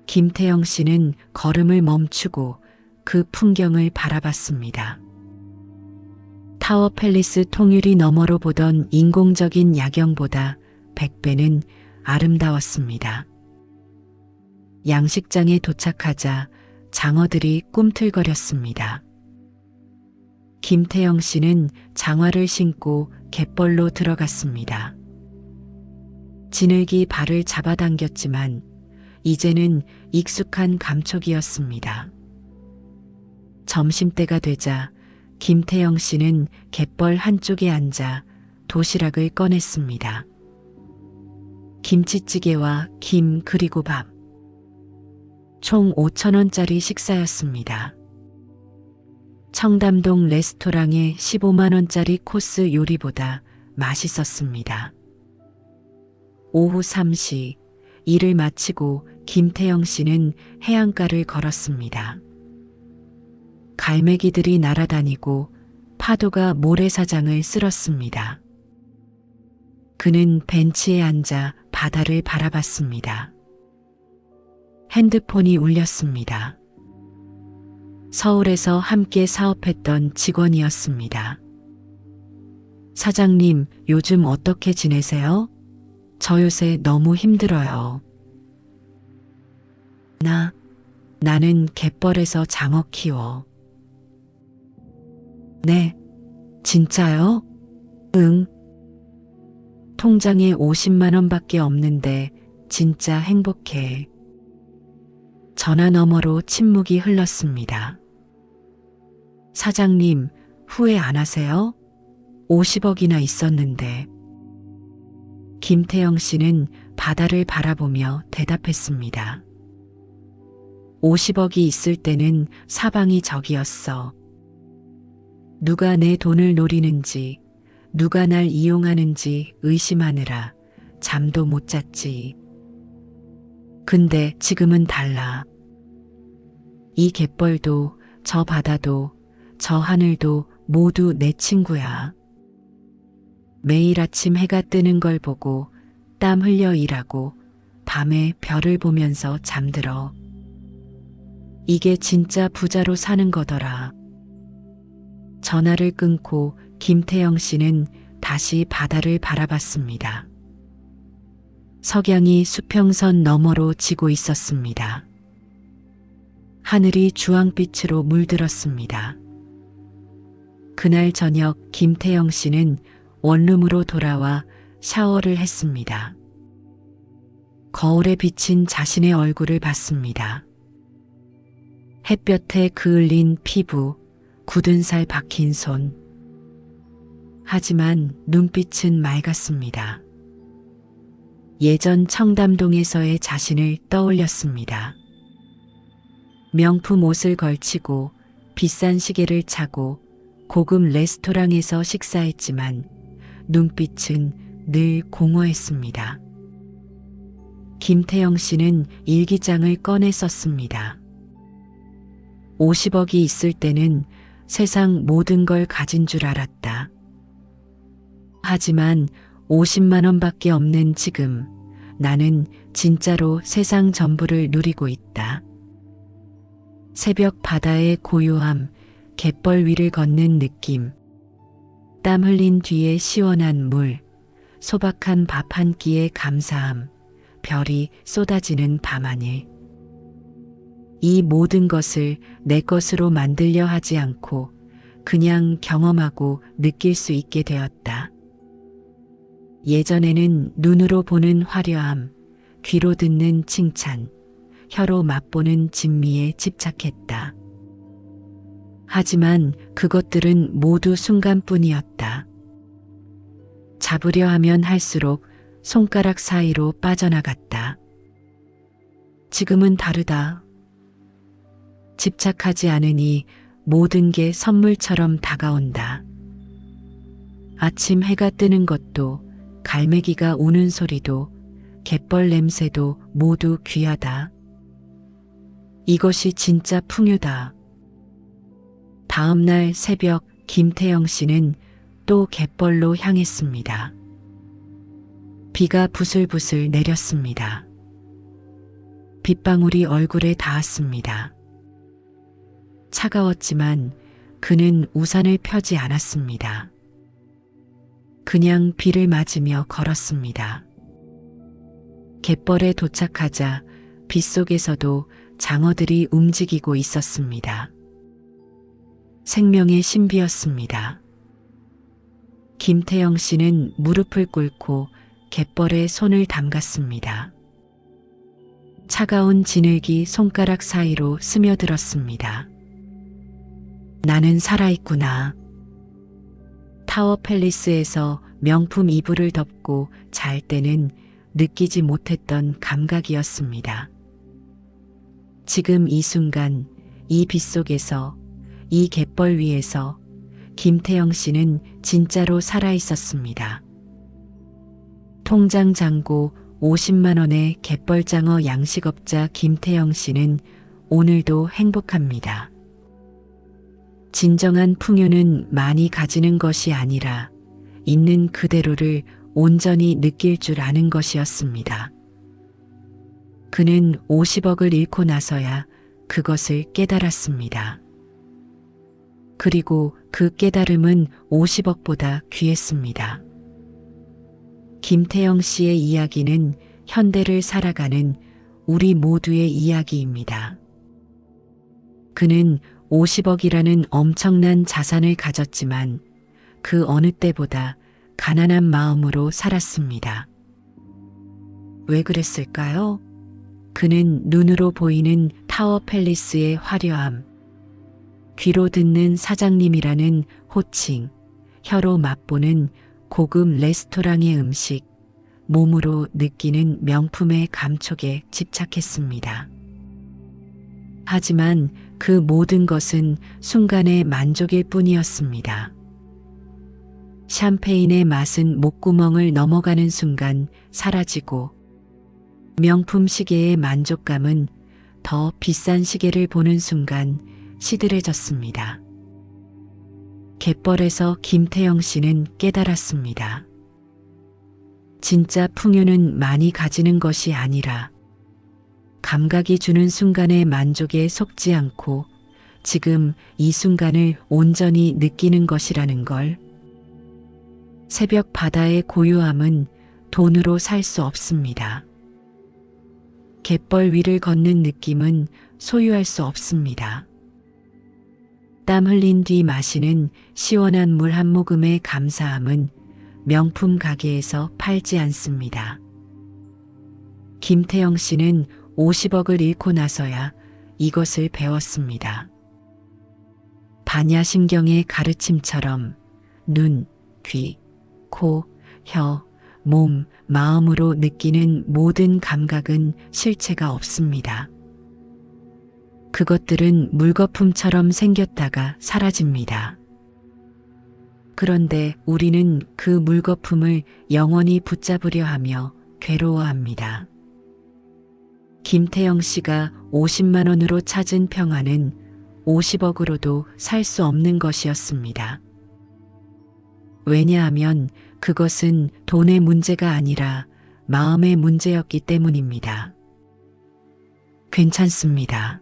김태영 씨는 걸음을 멈추고 그 풍경을 바라봤습니다. 타워 팰리스 통유리 너머로 보던 인공적인 야경보다 100배는 아름다웠습니다. 양식장에 도착하자 장어들이 꿈틀거렸습니다. 김태영 씨는 장화를 신고 갯벌로 들어갔습니다. 지늘기 발을 잡아당겼지만 이제는 익숙한 감촉이었습니다. 점심때가 되자 김태영 씨는 갯벌 한쪽에 앉아 도시락을 꺼냈습니다. 김치찌개와 김 그리고 밥. 총 5,000원짜리 식사였습니다. 청담동 레스토랑의 15만 원짜리 코스 요리보다 맛있었습니다. 오후 3시 일을 마치고 김태영 씨는 해안가를 걸었습니다. 갈매기들이 날아다니고 파도가 모래사장을 쓸었습니다. 그는 벤치에 앉아 바다를 바라봤습니다. 핸드폰이 울렸습니다. 서울에서 함께 사업했던 직원이었습니다. 사장님, 요즘 어떻게 지내세요? 저 요새 너무 힘들어요. 나는 갯벌에서 장어 키워. 네, 진짜요? 응. 통장에 50만 원밖에 없는데 진짜 행복해. 전화 너머로 침묵이 흘렀습니다. 사장님, 후회 안 하세요? 50억이나 있었는데. 김태영 씨는 바다를 바라보며 대답했습니다. 50억이 있을 때는 사방이 적이었어. 누가 내 돈을 노리는지, 누가 날 이용하는지 의심하느라 잠도 못 잤지. 근데 지금은 달라. 이 갯벌도, 저 바다도, 저 하늘도 모두 내 친구야. 매일 아침 해가 뜨는 걸 보고 땀 흘려 일하고 밤에 별을 보면서 잠들어. 이게 진짜 부자로 사는 거더라. 전화를 끊고 김태영 씨는 다시 바다를 바라봤습니다. 석양이 수평선 너머로 지고 있었습니다. 하늘이 주황빛으로 물들었습니다. 그날 저녁 김태영 씨는 원룸으로 돌아와 샤워를 했습니다. 거울에 비친 자신의 얼굴을 봤습니다. 햇볕에 그을린 피부, 굳은 살 박힌 손. 하지만 눈빛은 맑았습니다. 예전 청담동에서의 자신을 떠올렸습니다. 명품 옷을 걸치고 비싼 시계를 차고 고급 레스토랑에서 식사했지만 눈빛은 늘 공허했습니다. 김태영 씨는 일기장을 꺼내 썼습니다. 50억이 있을 때는 세상 모든 걸 가진 줄 알았다. 하지만 50만 원밖에 없는 지금 나는 진짜로 세상 전부를 누리고 있다. 새벽 바다의 고요함, 갯벌 위를 걷는 느낌, 땀 흘린 뒤에 시원한 물, 소박한 밥 한 끼의 감사함, 별이 쏟아지는 밤하늘. 이 모든 것을 내 것으로 만들려 하지 않고 그냥 경험하고 느낄 수 있게 되었다. 예전에는 눈으로 보는 화려함, 귀로 듣는 칭찬, 혀로 맛보는 진미에 집착했다. 하지만 그것들은 모두 순간뿐이었다. 잡으려 하면 할수록 손가락 사이로 빠져나갔다. 지금은 다르다. 집착하지 않으니 모든 게 선물처럼 다가온다. 아침 해가 뜨는 것도, 갈매기가 우는 소리도, 갯벌 냄새도 모두 귀하다. 이것이 진짜 풍요다. 다음 날 새벽 김태영 씨는 또 갯벌로 향했습니다. 비가 부슬부슬 내렸습니다. 빗방울이 얼굴에 닿았습니다. 차가웠지만 그는 우산을 펴지 않았습니다. 그냥 비를 맞으며 걸었습니다. 갯벌에 도착하자 빗속에서도 장어들이 움직이고 있었습니다. 생명의 신비였습니다. 김태영 씨는 무릎을 꿇고 갯벌에 손을 담갔습니다. 차가운 진흙이 손가락 사이로 스며들었습니다. 나는 살아있구나. 타워 팰리스에서 명품 이불을 덮고 잘 때는 느끼지 못했던 감각이었습니다. 지금 이 순간, 이 빗속에서, 이 갯벌 위에서 김태영 씨는 진짜로 살아있었습니다. 통장 잔고 50만 원의 갯벌장어 양식업자 김태영 씨는 오늘도 행복합니다. 진정한 풍요는 많이 가지는 것이 아니라 있는 그대로를 온전히 느낄 줄 아는 것이었습니다. 그는 50억을 잃고 나서야 그것을 깨달았습니다. 그리고 그 깨달음은 50억보다 귀했습니다. 김태영 씨의 이야기는 현대를 살아가는 우리 모두의 이야기입니다. 그는 50억이라는 엄청난 자산을 가졌지만 그 어느 때보다 가난한 마음으로 살았습니다. 왜 그랬을까요? 그는 눈으로 보이는 타워 팰리스의 화려함, 귀로 듣는 사장님이라는 호칭, 혀로 맛보는 고급 레스토랑의 음식, 몸으로 느끼는 명품의 감촉에 집착했습니다. 하지만 그 모든 것은 순간의 만족일 뿐이었습니다. 샴페인의 맛은 목구멍을 넘어가는 순간 사라지고 명품 시계의 만족감은 더 비싼 시계를 보는 순간 시들해졌습니다. 갯벌에서 김태영 씨는 깨달았습니다. 진짜 풍요는 많이 가지는 것이 아니라 감각이 주는 순간의 만족에 속지 않고 지금 이 순간을 온전히 느끼는 것이라는 걸. 새벽 바다의 고요함은 돈으로 살 수 없습니다. 갯벌 위를 걷는 느낌은 소유할 수 없습니다. 땀 흘린 뒤 마시는 시원한 물 한 모금의 감사함은 명품 가게에서 팔지 않습니다. 김태영 씨는 50억을 잃고 나서야 이것을 배웠습니다. 반야심경의 가르침처럼 눈, 귀, 코, 혀, 몸, 마음으로 느끼는 모든 감각은 실체가 없습니다. 그것들은 물거품처럼 생겼다가 사라집니다. 그런데 우리는 그 물거품을 영원히 붙잡으려 하며 괴로워합니다. 김태영 씨가 50만 원으로 찾은 평화는 50억으로도 살 수 없는 것이었습니다. 왜냐하면 그것은 돈의 문제가 아니라 마음의 문제였기 때문입니다. 괜찮습니다.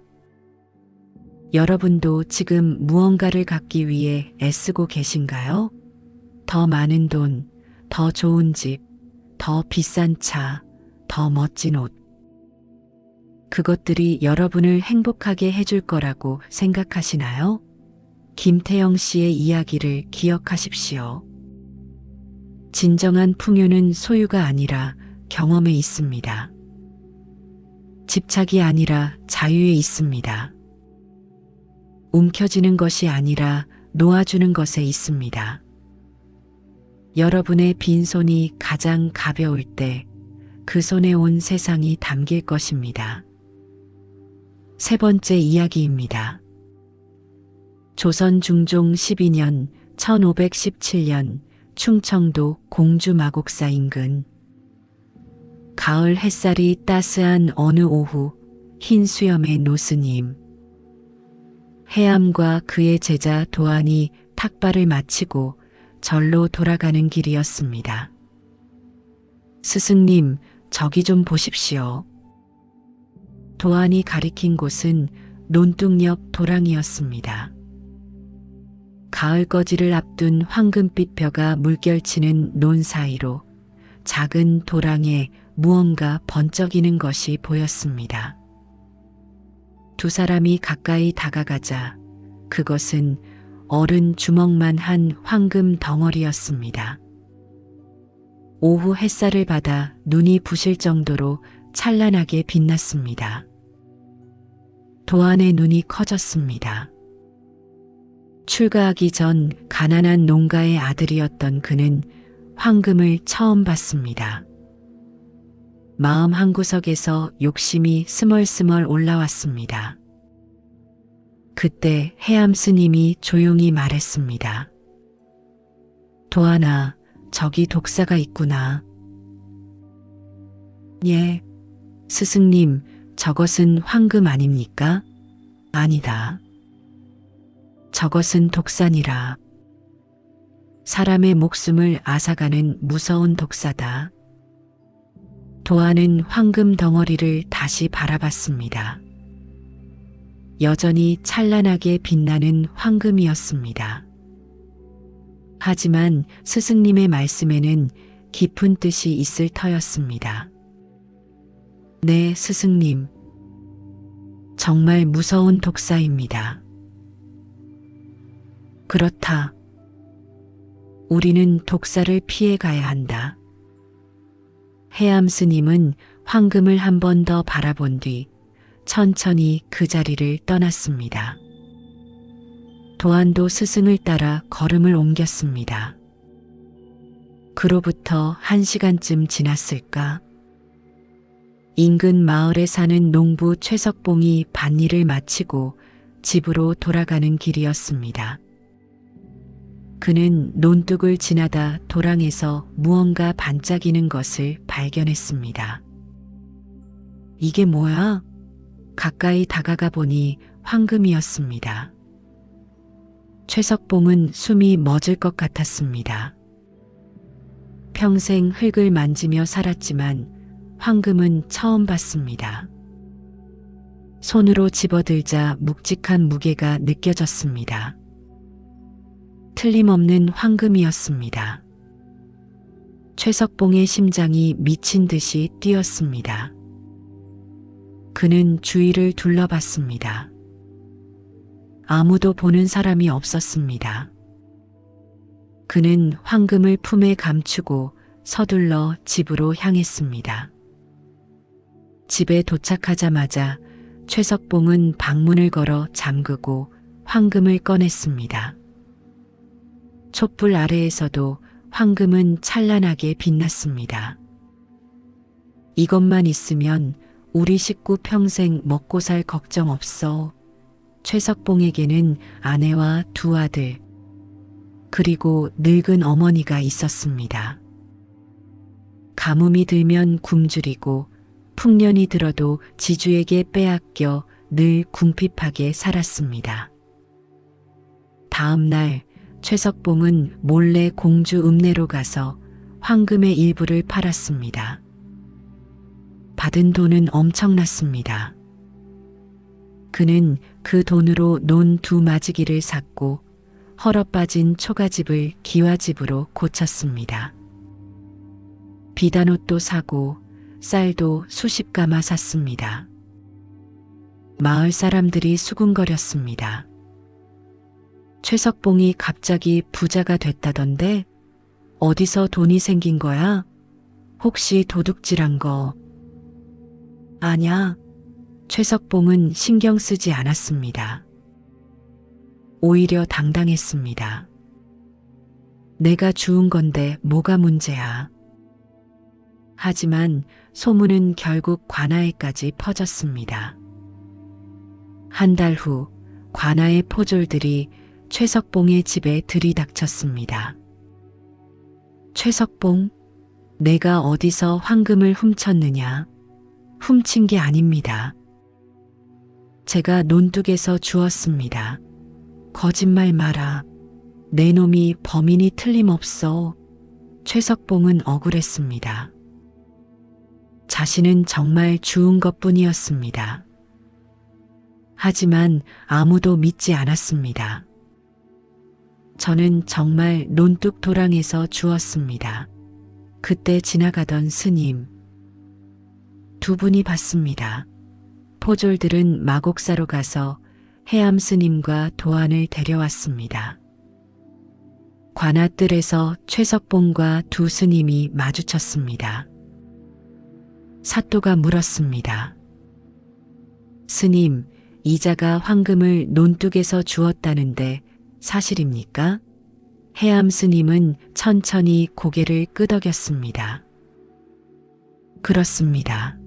여러분도 지금 무언가를 갖기 위해 애쓰고 계신가요? 더 많은 돈, 더 좋은 집, 더 비싼 차, 더 멋진 옷. 그것들이 여러분을 행복하게 해줄 거라고 생각하시나요? 김태영 씨의 이야기를 기억하십시오. 진정한 풍요는 소유가 아니라 경험에 있습니다. 집착이 아니라 자유에 있습니다. 움켜쥐는 것이 아니라 놓아주는 것에 있습니다. 여러분의 빈손이 가장 가벼울 때 그 손에 온 세상이 담길 것입니다. 세 번째 이야기입니다. 조선 중종 12년 1517년 충청도 공주 마곡사 인근. 가을 햇살이 따스한 어느 오후 흰 수염의 노스님. 해암과 그의 제자 도안이 탁발을 마치고 절로 돌아가는 길이었습니다. 스승님, 저기 좀 보십시오. 도안이 가리킨 곳은 논뚝 도랑이었습니다. 가을 거지를 앞둔 황금빛 벼가 물결치는 논 사이로 작은 도랑에 무언가 번쩍이는 것이 보였습니다. 두 사람이 가까이 다가가자 그것은 어른 주먹만 한 황금 덩어리였습니다. 오후 햇살을 받아 눈이 부실 정도로 찬란하게 빛났습니다. 도안의 눈이 커졌습니다. 출가하기 전 가난한 농가의 아들이었던 그는 황금을 처음 봤습니다. 마음 한구석에서 욕심이 스멀스멀 올라왔습니다. 그때 해암 스님이 조용히 말했습니다. 도안아, 저기 독사가 있구나. 예, 스승님, 저것은 황금 아닙니까? 아니다. 저것은 독산이라. 사람의 목숨을 앗아가는 무서운 독사다. 도안은 황금 덩어리를 다시 바라봤습니다. 여전히 찬란하게 빛나는 황금이었습니다. 하지만 스승님의 말씀에는 깊은 뜻이 있을 터였습니다. 네, 스승님. 정말 무서운 독사입니다. 그렇다. 우리는 독사를 피해 가야 한다. 해암 스님은 황금을 한 번 더 바라본 뒤 천천히 그 자리를 떠났습니다. 도안도 스승을 따라 걸음을 옮겼습니다. 그로부터 1시간쯤 지났을까? 인근 마을에 사는 농부 최석봉이 밭일을 마치고 집으로 돌아가는 길이었습니다. 그는 논둑을 지나다 도랑에서 무언가 반짝이는 것을 발견했습니다. 이게 뭐야? 가까이 다가가 보니 황금이었습니다. 최석봉은 숨이 멎을 것 같았습니다. 평생 흙을 만지며 살았지만 황금은 처음 봤습니다. 손으로 집어들자 묵직한 무게가 느껴졌습니다. 틀림없는 황금이었습니다. 최석봉의 심장이 미친 듯이 뛰었습니다. 그는 주위를 둘러봤습니다. 아무도 보는 사람이 없었습니다. 그는 황금을 품에 감추고 서둘러 집으로 향했습니다. 집에 도착하자마자 최석봉은 방문을 걸어 잠그고 황금을 꺼냈습니다. 촛불 아래에서도 황금은 찬란하게 빛났습니다. 이것만 있으면 우리 식구 평생 먹고 살 걱정 없어. 최석봉에게는 아내와 두 아들, 그리고 늙은 어머니가 있었습니다. 가뭄이 들면 굶주리고 풍년이 들어도 지주에게 빼앗겨 늘 궁핍하게 살았습니다. 다음 날 최석봉은 몰래 공주 읍내로 가서 황금의 일부를 팔았습니다. 받은 돈은 엄청났습니다. 그는 그 돈으로 논 2마지기를 샀고 헐어빠진 초가집을 기와집으로 고쳤습니다. 비단 옷도 사고 쌀도 수십 가마 샀습니다. 마을 사람들이 수군거렸습니다. 최석봉이 갑자기 부자가 됐다던데 어디서 돈이 생긴 거야? 혹시 도둑질한 거? 아냐, 최석봉은 신경 쓰지 않았습니다. 오히려 당당했습니다. 내가 주운 건데 뭐가 문제야. 하지만 소문은 결국 관아에까지 퍼졌습니다. 한 달 후 관아의 포졸들이 최석봉의 집에 들이닥쳤습니다. 최석봉, 내가 어디서 황금을 훔쳤느냐? 훔친 게 아닙니다. 제가 논둑에서 주었습니다. 거짓말 마라. 내 놈이 범인이 틀림없어. 최석봉은 억울했습니다. 자신은 정말 주운 것뿐이었습니다. 하지만 아무도 믿지 않았습니다. 저는 정말 논둑 도랑에서 주었습니다. 그때 지나가던 스님. 2분이 봤습니다. 포졸들은 마곡사로 가서 해암 스님과 도안을 데려왔습니다. 관아뜰에서 최석봉과 2 스님이 마주쳤습니다. 사또가 물었습니다. 스님, 이자가 황금을 논둑에서 주었다는데 사실입니까? 해암 스님은 천천히 고개를 끄덕였습니다. 그렇습니다.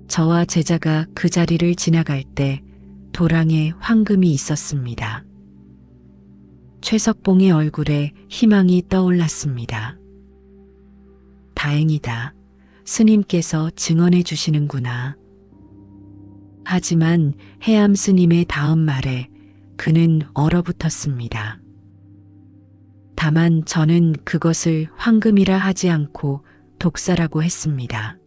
저와 제자가 그 자리를 지나갈 때 도랑에 황금이 있었습니다. 최석봉의 얼굴에 희망이 떠올랐습니다. 다행이다. 스님께서 증언해 주시는구나. 하지만 해암 스님의 다음 말에 그는 얼어붙었습니다. 다만 저는 그것을 황금이라 하지 않고 독사라고 했습니다.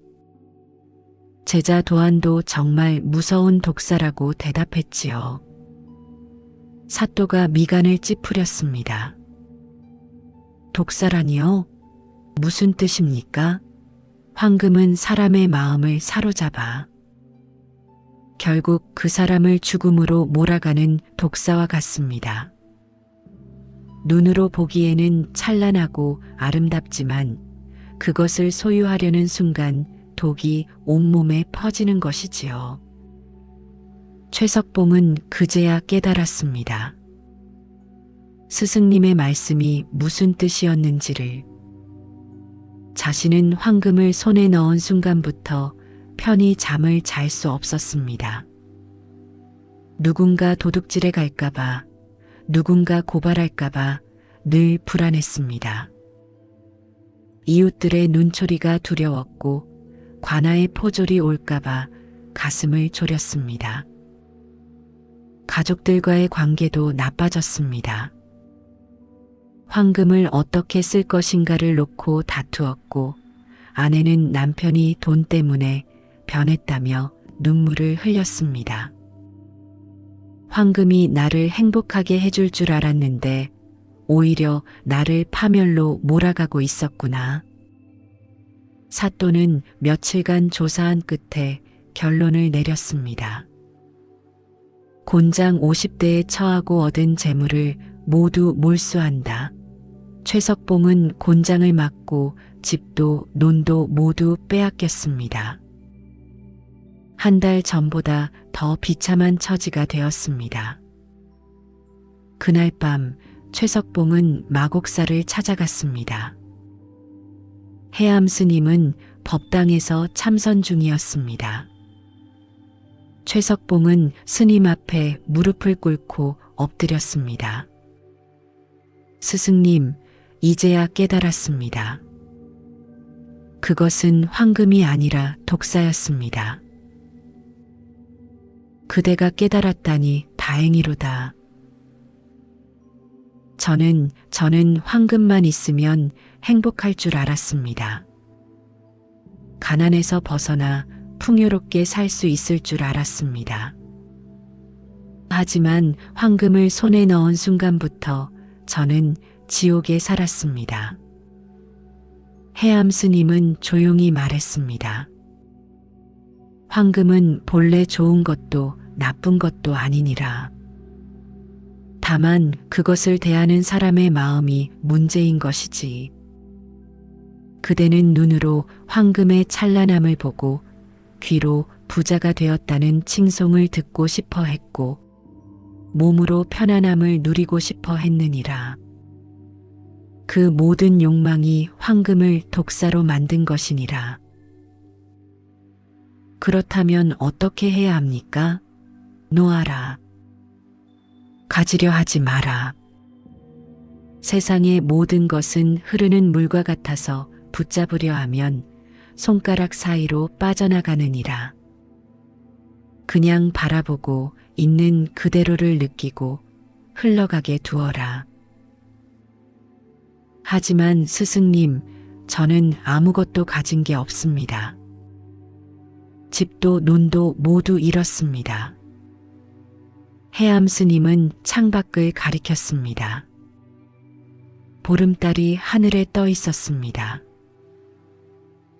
제자 도안도 정말 무서운 독사라고 대답했지요. 사또가 미간을 찌푸렸습니다. 독사라니요? 무슨 뜻입니까? 황금은 사람의 마음을 사로잡아 결국 그 사람을 죽음으로 몰아가는 독사와 같습니다. 눈으로 보기에는 찬란하고 아름답지만 그것을 소유하려는 순간 독이 온몸에 퍼지는 것이지요. 최석봉은 그제야 깨달았습니다. 스승님의 말씀이 무슨 뜻이었는지를. 자신은 황금을 손에 넣은 순간부터 편히 잠을 잘 수 없었습니다. 누군가 도둑질해 갈까봐, 누군가 고발할까봐 늘 불안했습니다. 이웃들의 눈초리가 두려웠고 관아의 포졸이 올까봐 가슴을 졸였습니다. 가족들과의 관계도 나빠졌습니다. 황금을 어떻게 쓸 것인가를 놓고 다투었고 아내는 남편이 돈 때문에 변했다며 눈물을 흘렸습니다. 황금이 나를 행복하게 해줄 줄 알았는데 오히려 나를 파멸로 몰아가고 있었구나. 사또는 며칠간 조사한 끝에 결론을 내렸습니다. 곤장 50대에 처하고 얻은 재물을 모두 몰수한다. 최석봉은 곤장을 맞고 집도 논도 모두 빼앗겼습니다. 한 달 전보다 더 비참한 처지가 되었습니다. 그날 밤 최석봉은 마곡사를 찾아갔습니다. 해암 스님은 법당에서 참선 중이었습니다. 최석봉은 스님 앞에 무릎을 꿇고 엎드렸습니다. 스승님, 이제야 깨달았습니다. 그것은 황금이 아니라 독사였습니다. 그대가 깨달았다니 다행이로다. 저는 황금만 있으면 행복할 줄 알았습니다. 가난에서 벗어나 풍요롭게 살 수 있을 줄 알았습니다. 하지만 황금을 손에 넣은 순간부터 저는 지옥에 살았습니다. 해암 스님은 조용히 말했습니다. 황금은 본래 좋은 것도 나쁜 것도 아니니라. 다만 그것을 대하는 사람의 마음이 문제인 것이지. 그대는 눈으로 황금의 찬란함을 보고 귀로 부자가 되었다는 칭송을 듣고 싶어 했고 몸으로 편안함을 누리고 싶어 했느니라. 그 모든 욕망이 황금을 독사로 만든 것이니라. 그렇다면 어떻게 해야 합니까? 놓아라. 가지려 하지 마라. 세상의 모든 것은 흐르는 물과 같아서 붙잡으려 하면 손가락 사이로 빠져나가느니라. 그냥 바라보고 있는 그대로를 느끼고 흘러가게 두어라. 하지만 스승님, 저는 아무것도 가진 게 없습니다. 집도 논도 모두 잃었습니다. 해암 스님은 창밖을 가리켰습니다. 보름달이 하늘에 떠 있었습니다.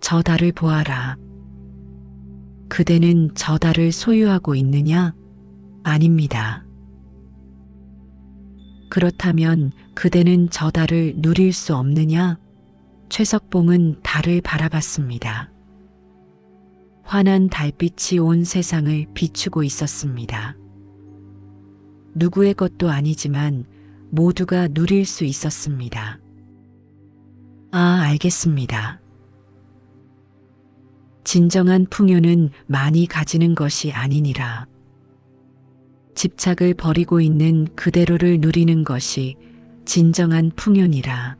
저 달을 보아라. 그대는 저 달을 소유하고 있느냐? 아닙니다. 그렇다면 그대는 저 달을 누릴 수 없느냐? 최석봉은 달을 바라봤습니다. 환한 달빛이 온 세상을 비추고 있었습니다. 누구의 것도 아니지만 모두가 누릴 수 있었습니다. 아, 알겠습니다. 진정한 풍요는 많이 가지는 것이 아니니라. 집착을 버리고 있는 그대로를 누리는 것이 진정한 풍요니라.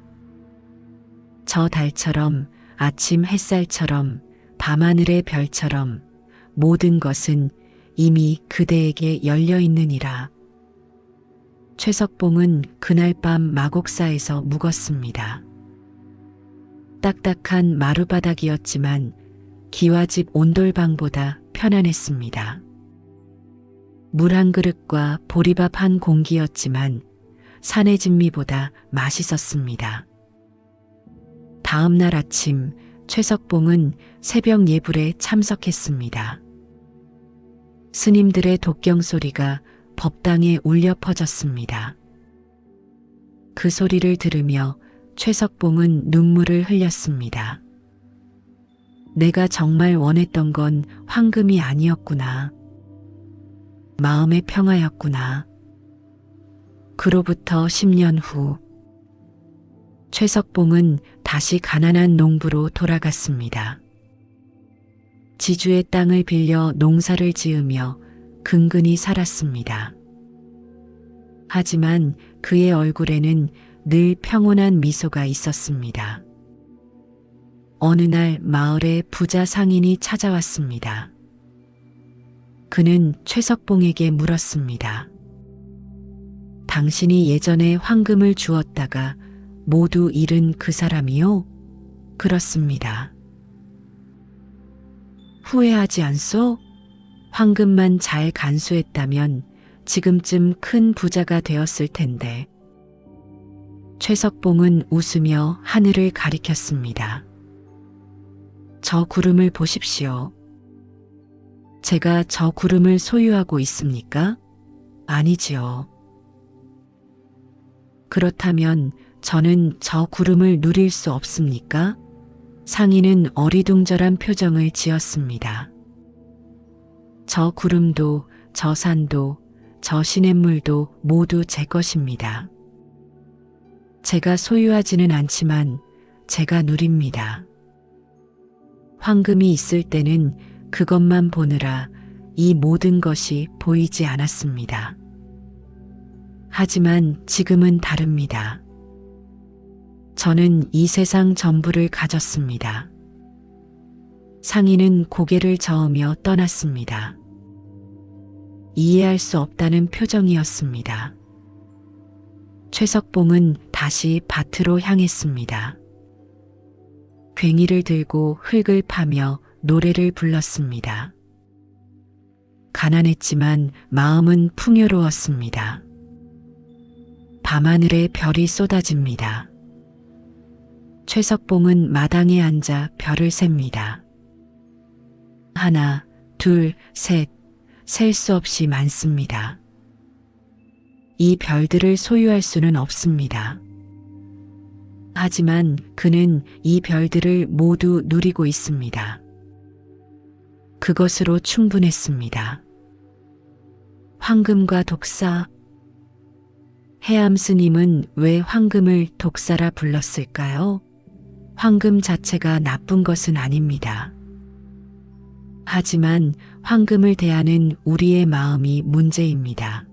저 달처럼, 아침 햇살처럼, 밤하늘의 별처럼 모든 것은 이미 그대에게 열려 있느니라. 최석봉은 그날 밤 마곡사에서 묵었습니다. 딱딱한 마루바닥이었지만 기와집 온돌방보다 편안했습니다. 물 한 그릇과 보리밥 한 공기였지만 산의 진미보다 맛있었습니다. 다음 날 아침 최석봉은 새벽 예불에 참석했습니다. 스님들의 독경 소리가 법당에 울려 퍼졌습니다. 그 소리를 들으며 최석봉은 눈물을 흘렸습니다. 내가 정말 원했던 건 황금이 아니었구나. 마음의 평화였구나. 그로부터 10년 후 최석봉은 다시 가난한 농부로 돌아갔습니다. 지주의 땅을 빌려 농사를 지으며 근근히 살았습니다. 하지만 그의 얼굴에는 늘 평온한 미소가 있었습니다. 어느 날 마을에 부자 상인이 찾아왔습니다. 그는 최석봉에게 물었습니다. 당신이 예전에 황금을 주었다가 모두 잃은 그 사람이요? 그렇습니다. 후회하지 않소? 황금만 잘 간수했다면 지금쯤 큰 부자가 되었을 텐데. 최석봉은 웃으며 하늘을 가리켰습니다. 저 구름을 보십시오. 제가 저 구름을 소유하고 있습니까? 아니지요. 그렇다면 저는 저 구름을 누릴 수 없습니까? 상인은 어리둥절한 표정을 지었습니다. 저 구름도, 저 산도, 저 시냇물도 모두 제 것입니다. 제가 소유하지는 않지만 제가 누립니다. 황금이 있을 때는 그것만 보느라 이 모든 것이 보이지 않았습니다. 하지만 지금은 다릅니다. 저는 이 세상 전부를 가졌습니다. 상인은 고개를 저으며 떠났습니다. 이해할 수 없다는 표정이었습니다. 최석봉은 다시 밭으로 향했습니다. 괭이를 들고 흙을 파며 노래를 불렀습니다. 가난했지만 마음은 풍요로웠습니다. 밤하늘에 별이 쏟아집니다. 최석봉은 마당에 앉아 별을 셉니다. 하나, 둘, 셋, 셀 수 없이 많습니다. 이 별들을 소유할 수는 없습니다. 하지만 그는 이 별들을 모두 누리고 있습니다. 그것으로 충분했습니다. 황금과 독사. 해암 스님은 왜 황금을 독사라 불렀을까요? 황금 자체가 나쁜 것은 아닙니다. 하지만 황금을 대하는 우리의 마음이 문제입니다.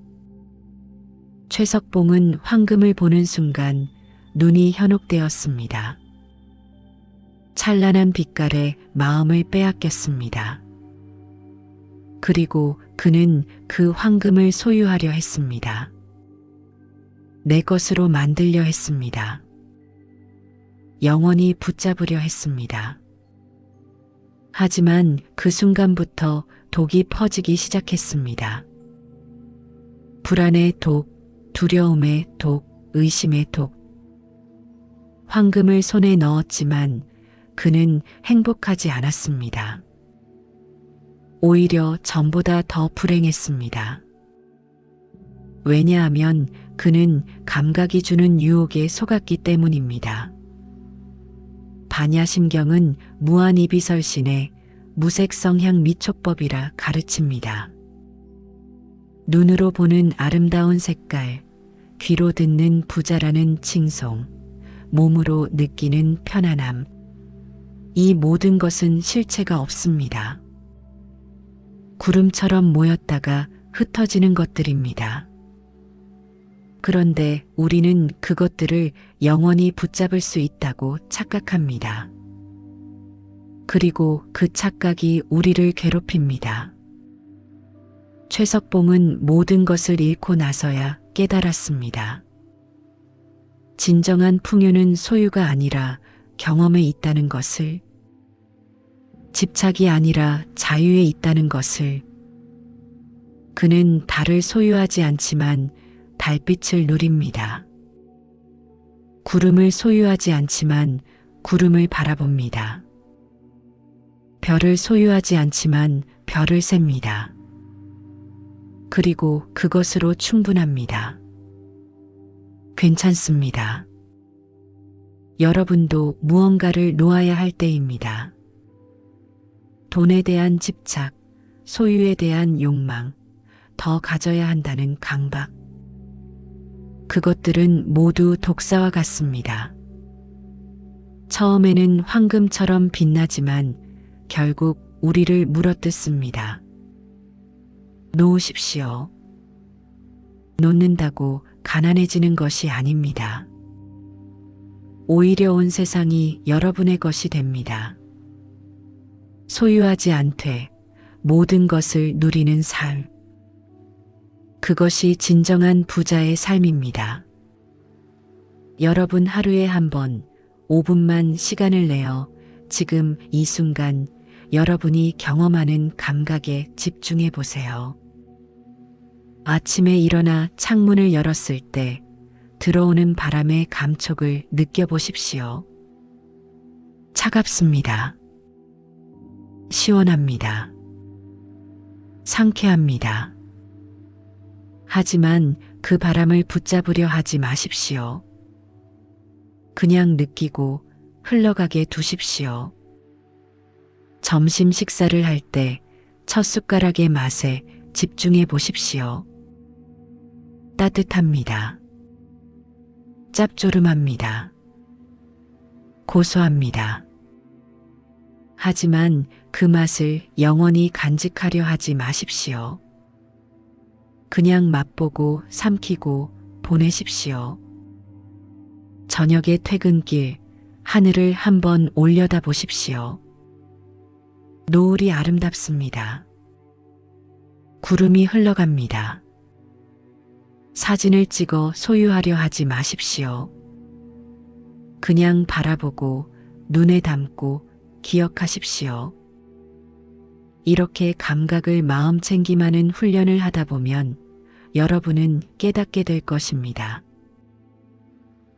최석봉은 황금을 보는 순간 눈이 현혹되었습니다. 찬란한 빛깔에 마음을 빼앗겼습니다. 그리고 그는 그 황금을 소유하려 했습니다. 내 것으로 만들려 했습니다. 영원히 붙잡으려 했습니다. 하지만 그 순간부터 독이 퍼지기 시작했습니다. 불안의 독, 두려움의 독, 의심의 독. 황금을 손에 넣었지만 그는 행복하지 않았습니다. 오히려 전보다 더 불행했습니다. 왜냐하면 그는 감각이 주는 유혹에 속았기 때문입니다. 반야심경은 무한이비설신의 무색성향 미촉법이라 가르칩니다. 눈으로 보는 아름다운 색깔, 귀로 듣는 부자라는 칭송, 몸으로 느끼는 편안함. 이 모든 것은 실체가 없습니다. 구름처럼 모였다가 흩어지는 것들입니다. 그런데 우리는 그것들을 영원히 붙잡을 수 있다고 착각합니다. 그리고 그 착각이 우리를 괴롭힙니다. 최석봉은 모든 것을 잃고 나서야 깨달았습니다. 진정한 풍요는 소유가 아니라 경험에 있다는 것을, 집착이 아니라 자유에 있다는 것을. 그는 달을 소유하지 않지만 달빛을 누립니다. 구름을 소유하지 않지만 구름을 바라봅니다. 별을 소유하지 않지만 별을 셉니다. 그리고 그것으로 충분합니다. 괜찮습니다. 여러분도 무언가를 놓아야 할 때입니다. 돈에 대한 집착, 소유에 대한 욕망, 더 가져야 한다는 강박. 그것들은 모두 독사와 같습니다. 처음에는 황금처럼 빛나지만 결국 우리를 물어뜯습니다. 놓으십시오. 놓는다고 가난해지는 것이 아닙니다. 오히려 온 세상이 여러분의 것이 됩니다. 소유하지 않되 모든 것을 누리는 삶. 그것이 진정한 부자의 삶입니다. 여러분 하루에 한 번 5분만 시간을 내어 지금 이 순간 여러분이 경험하는 감각에 집중해 보세요. 아침에 일어나 창문을 열었을 때 들어오는 바람의 감촉을 느껴보십시오. 차갑습니다. 시원합니다. 상쾌합니다. 하지만 그 바람을 붙잡으려 하지 마십시오. 그냥 느끼고 흘러가게 두십시오. 점심 식사를 할 때 첫 숟가락의 맛에 집중해 보십시오. 따뜻합니다. 짭조름합니다. 고소합니다. 하지만 그 맛을 영원히 간직하려 하지 마십시오. 그냥 맛보고 삼키고 보내십시오. 저녁의 퇴근길, 하늘을 한번 올려다 보십시오. 노을이 아름답습니다. 구름이 흘러갑니다. 사진을 찍어 소유하려 하지 마십시오. 그냥 바라보고 눈에 담고 기억하십시오. 이렇게 감각을 마음 챙김하는 훈련을 하다 보면 여러분은 깨닫게 될 것입니다.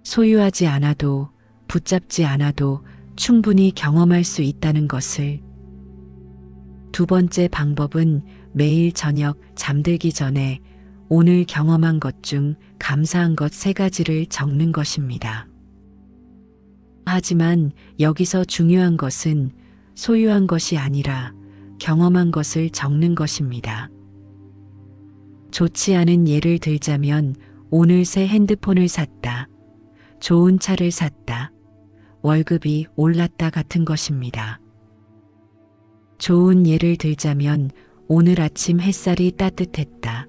소유하지 않아도, 붙잡지 않아도 충분히 경험할 수 있다는 것을. 두 번째 방법은 매일 저녁 잠들기 전에 오늘 경험한 것 중 감사한 것 3가지를 적는 것입니다. 하지만 여기서 중요한 것은 소유한 것이 아니라 경험한 것을 적는 것입니다. 좋지 않은 예를 들자면 오늘 새 핸드폰을 샀다, 좋은 차를 샀다, 월급이 올랐다 같은 것입니다. 좋은 예를 들자면 오늘 아침 햇살이 따뜻했다,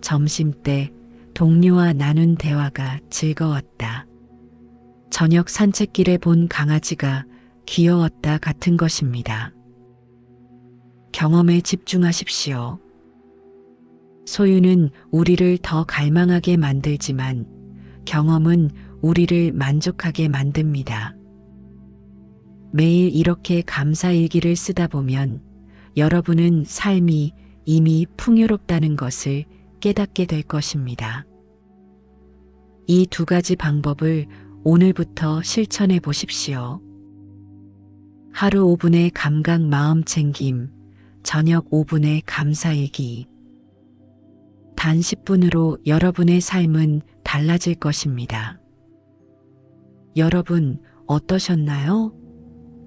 점심때 동료와 나눈 대화가 즐거웠다, 저녁 산책길에 본 강아지가 귀여웠다 같은 것입니다. 경험에 집중하십시오. 소유는 우리를 더 갈망하게 만들지만 경험은 우리를 만족하게 만듭니다. 매일 이렇게 감사일기를 쓰다 보면 여러분은 삶이 이미 풍요롭다는 것을 깨닫게 될 것입니다. 이 2가지 방법을 오늘부터 실천해 보십시오. 하루 5분의 감각 마음 챙김, 저녁 5분의 감사일기. 단 10분으로 여러분의 삶은 달라질 것입니다. 여러분, 어떠셨나요?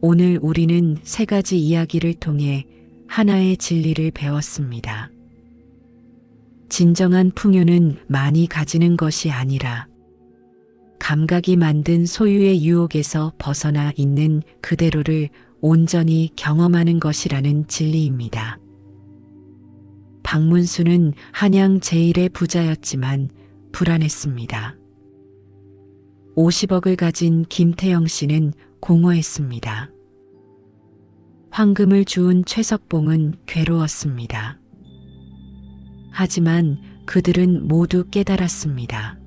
오늘 우리는 3가지 이야기를 통해 하나의 진리를 배웠습니다. 진정한 풍요는 많이 가지는 것이 아니라 감각이 만든 소유의 유혹에서 벗어나 있는 그대로를 온전히 경험하는 것이라는 진리입니다. 박문수는 한양 제1의 부자였지만 불안했습니다. 50억을 가진 김태영 씨는 공허했습니다. 황금을 주운 최석봉은 괴로웠습니다. 하지만 그들은 모두 깨달았습니다.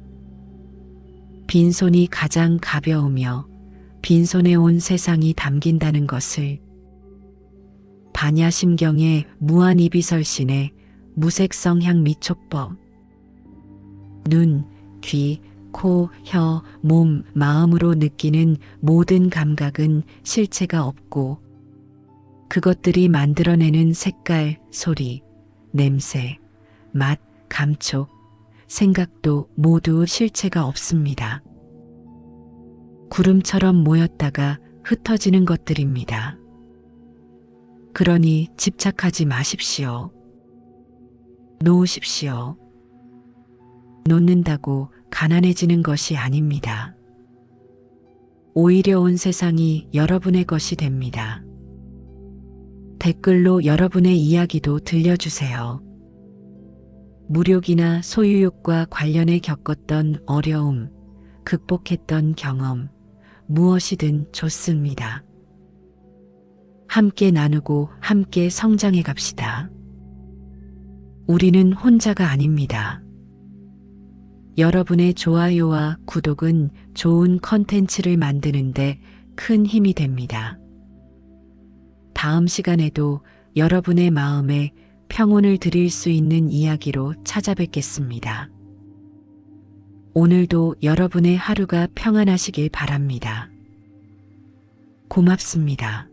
빈손이 가장 가벼우며 빈손에 온 세상이 담긴다는 것을. 반야심경의 무한이비설신의 무색성향 미촉법. 눈, 귀, 코, 혀, 몸, 마음으로 느끼는 모든 감각은 실체가 없고 그것들이 만들어내는 색깔, 소리, 냄새, 맛, 감촉, 생각도 모두 실체가 없습니다. 구름처럼 모였다가 흩어지는 것들입니다. 그러니 집착하지 마십시오. 놓으십시오. 놓는다고 가난해지는 것이 아닙니다. 오히려 온 세상이 여러분의 것이 됩니다. 댓글로 여러분의 이야기도 들려주세요. 무력이나 소유욕과 관련해 겪었던 어려움, 극복했던 경험, 무엇이든 좋습니다. 함께 나누고 함께 성장해 갑시다. 우리는 혼자가 아닙니다. 여러분의 좋아요와 구독은 좋은 컨텐츠를 만드는데 큰 힘이 됩니다. 다음 시간에도 여러분의 마음에 평온을 드릴 수 있는 이야기로 찾아뵙겠습니다. 오늘도 여러분의 하루가 평안하시길 바랍니다. 고맙습니다.